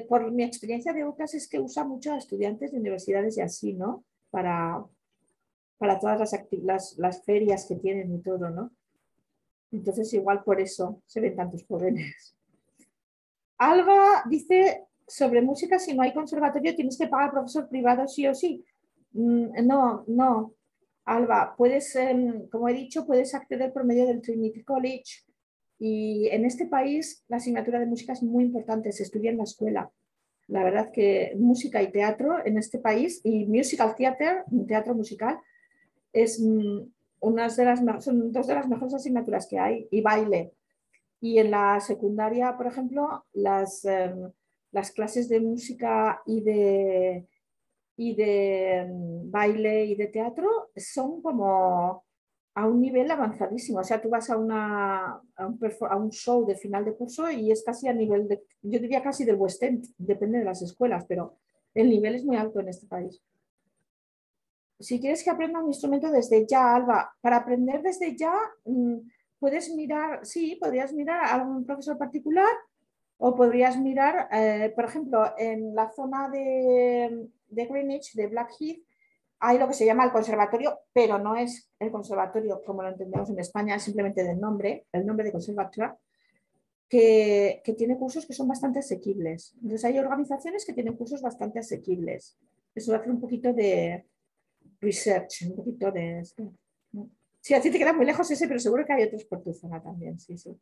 por mi experiencia de UCAS es que usa mucho a estudiantes de universidades y así, ¿no? Para todas las ferias que tienen y todo, ¿no? Entonces igual por eso se ven tantos jóvenes. Alba dice sobre música, si no hay conservatorio tienes que pagar profesor privado sí o sí. No, Alba, puedes, como he dicho, puedes acceder por medio del Trinity College y en este país la asignatura de música es muy importante, se estudia en la escuela. La verdad que música y teatro en este país y musical theater, teatro musical, son dos de las mejores asignaturas que hay y baile. Y en la secundaria, por ejemplo, las clases de música y de baile y de teatro son como a un nivel avanzadísimo. O sea, tú vas a un show de final de curso y es casi a nivel de, yo diría casi del West End, depende de las escuelas, pero el nivel es muy alto en este país. si quieres que aprenda un instrumento desde ya, Alba, para aprender desde ya puedes mirar, sí, podrías mirar a algún profesor particular o podrías mirar, por ejemplo, en la zona de Greenwich, de Blackheath, hay lo que se llama el conservatorio, pero no es el conservatorio como lo entendemos en España, es simplemente del nombre, el nombre de conservatorio, que tiene cursos que son bastante asequibles. Entonces hay organizaciones que tienen cursos bastante asequibles. Eso va a hacer un poquito de research, un poquito de esto. Sí, a ti te queda muy lejos ese, pero seguro que hay otros por tu zona también, sí, sí.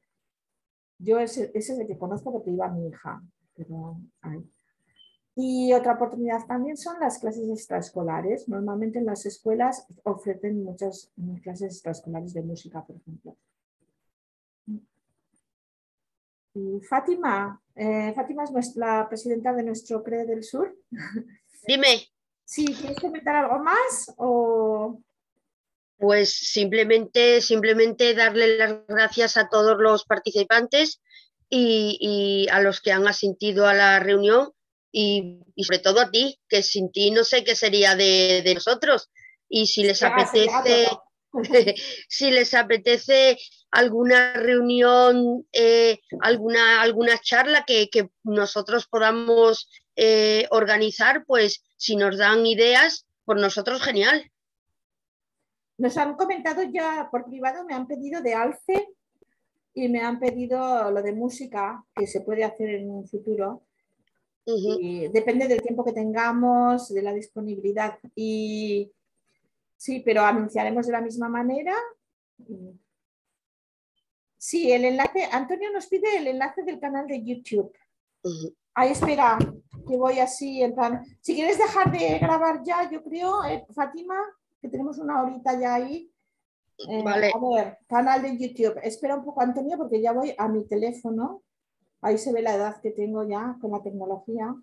Yo ese es el que conozco porque iba mi hija, pero hay. Y otra oportunidad también son las clases extraescolares. Normalmente en las escuelas ofrecen muchas clases extraescolares de música, por ejemplo. Y Fátima, Fátima es la presidenta de nuestro CRE del Sur. Dime. Sí, ¿quieres comentar algo más? O... Pues simplemente darle las gracias a todos los participantes y a los que han asistido a la reunión y sobre todo a ti, que sin ti no sé qué sería de nosotros. Y si les apetece, si les apetece alguna reunión, alguna charla que nosotros podamos organizar, pues si nos dan ideas, por nosotros genial. Nos han comentado ya por privado, me han pedido de alce y me han pedido lo de música, que se puede hacer en un futuro. Y depende del tiempo que tengamos, de la disponibilidad. Y sí, pero anunciaremos de la misma manera. Sí, el enlace, Antonio nos pide el enlace del canal de YouTube. Ahí espera, que voy así en plan. Si quieres dejar de grabar ya, yo creo, Fátima, que tenemos una horita ya ahí. Vale. A ver, canal de YouTube. Espera un poco, Antonio, porque ya voy a mi teléfono. Ahí se ve la edad que tengo ya con la tecnología.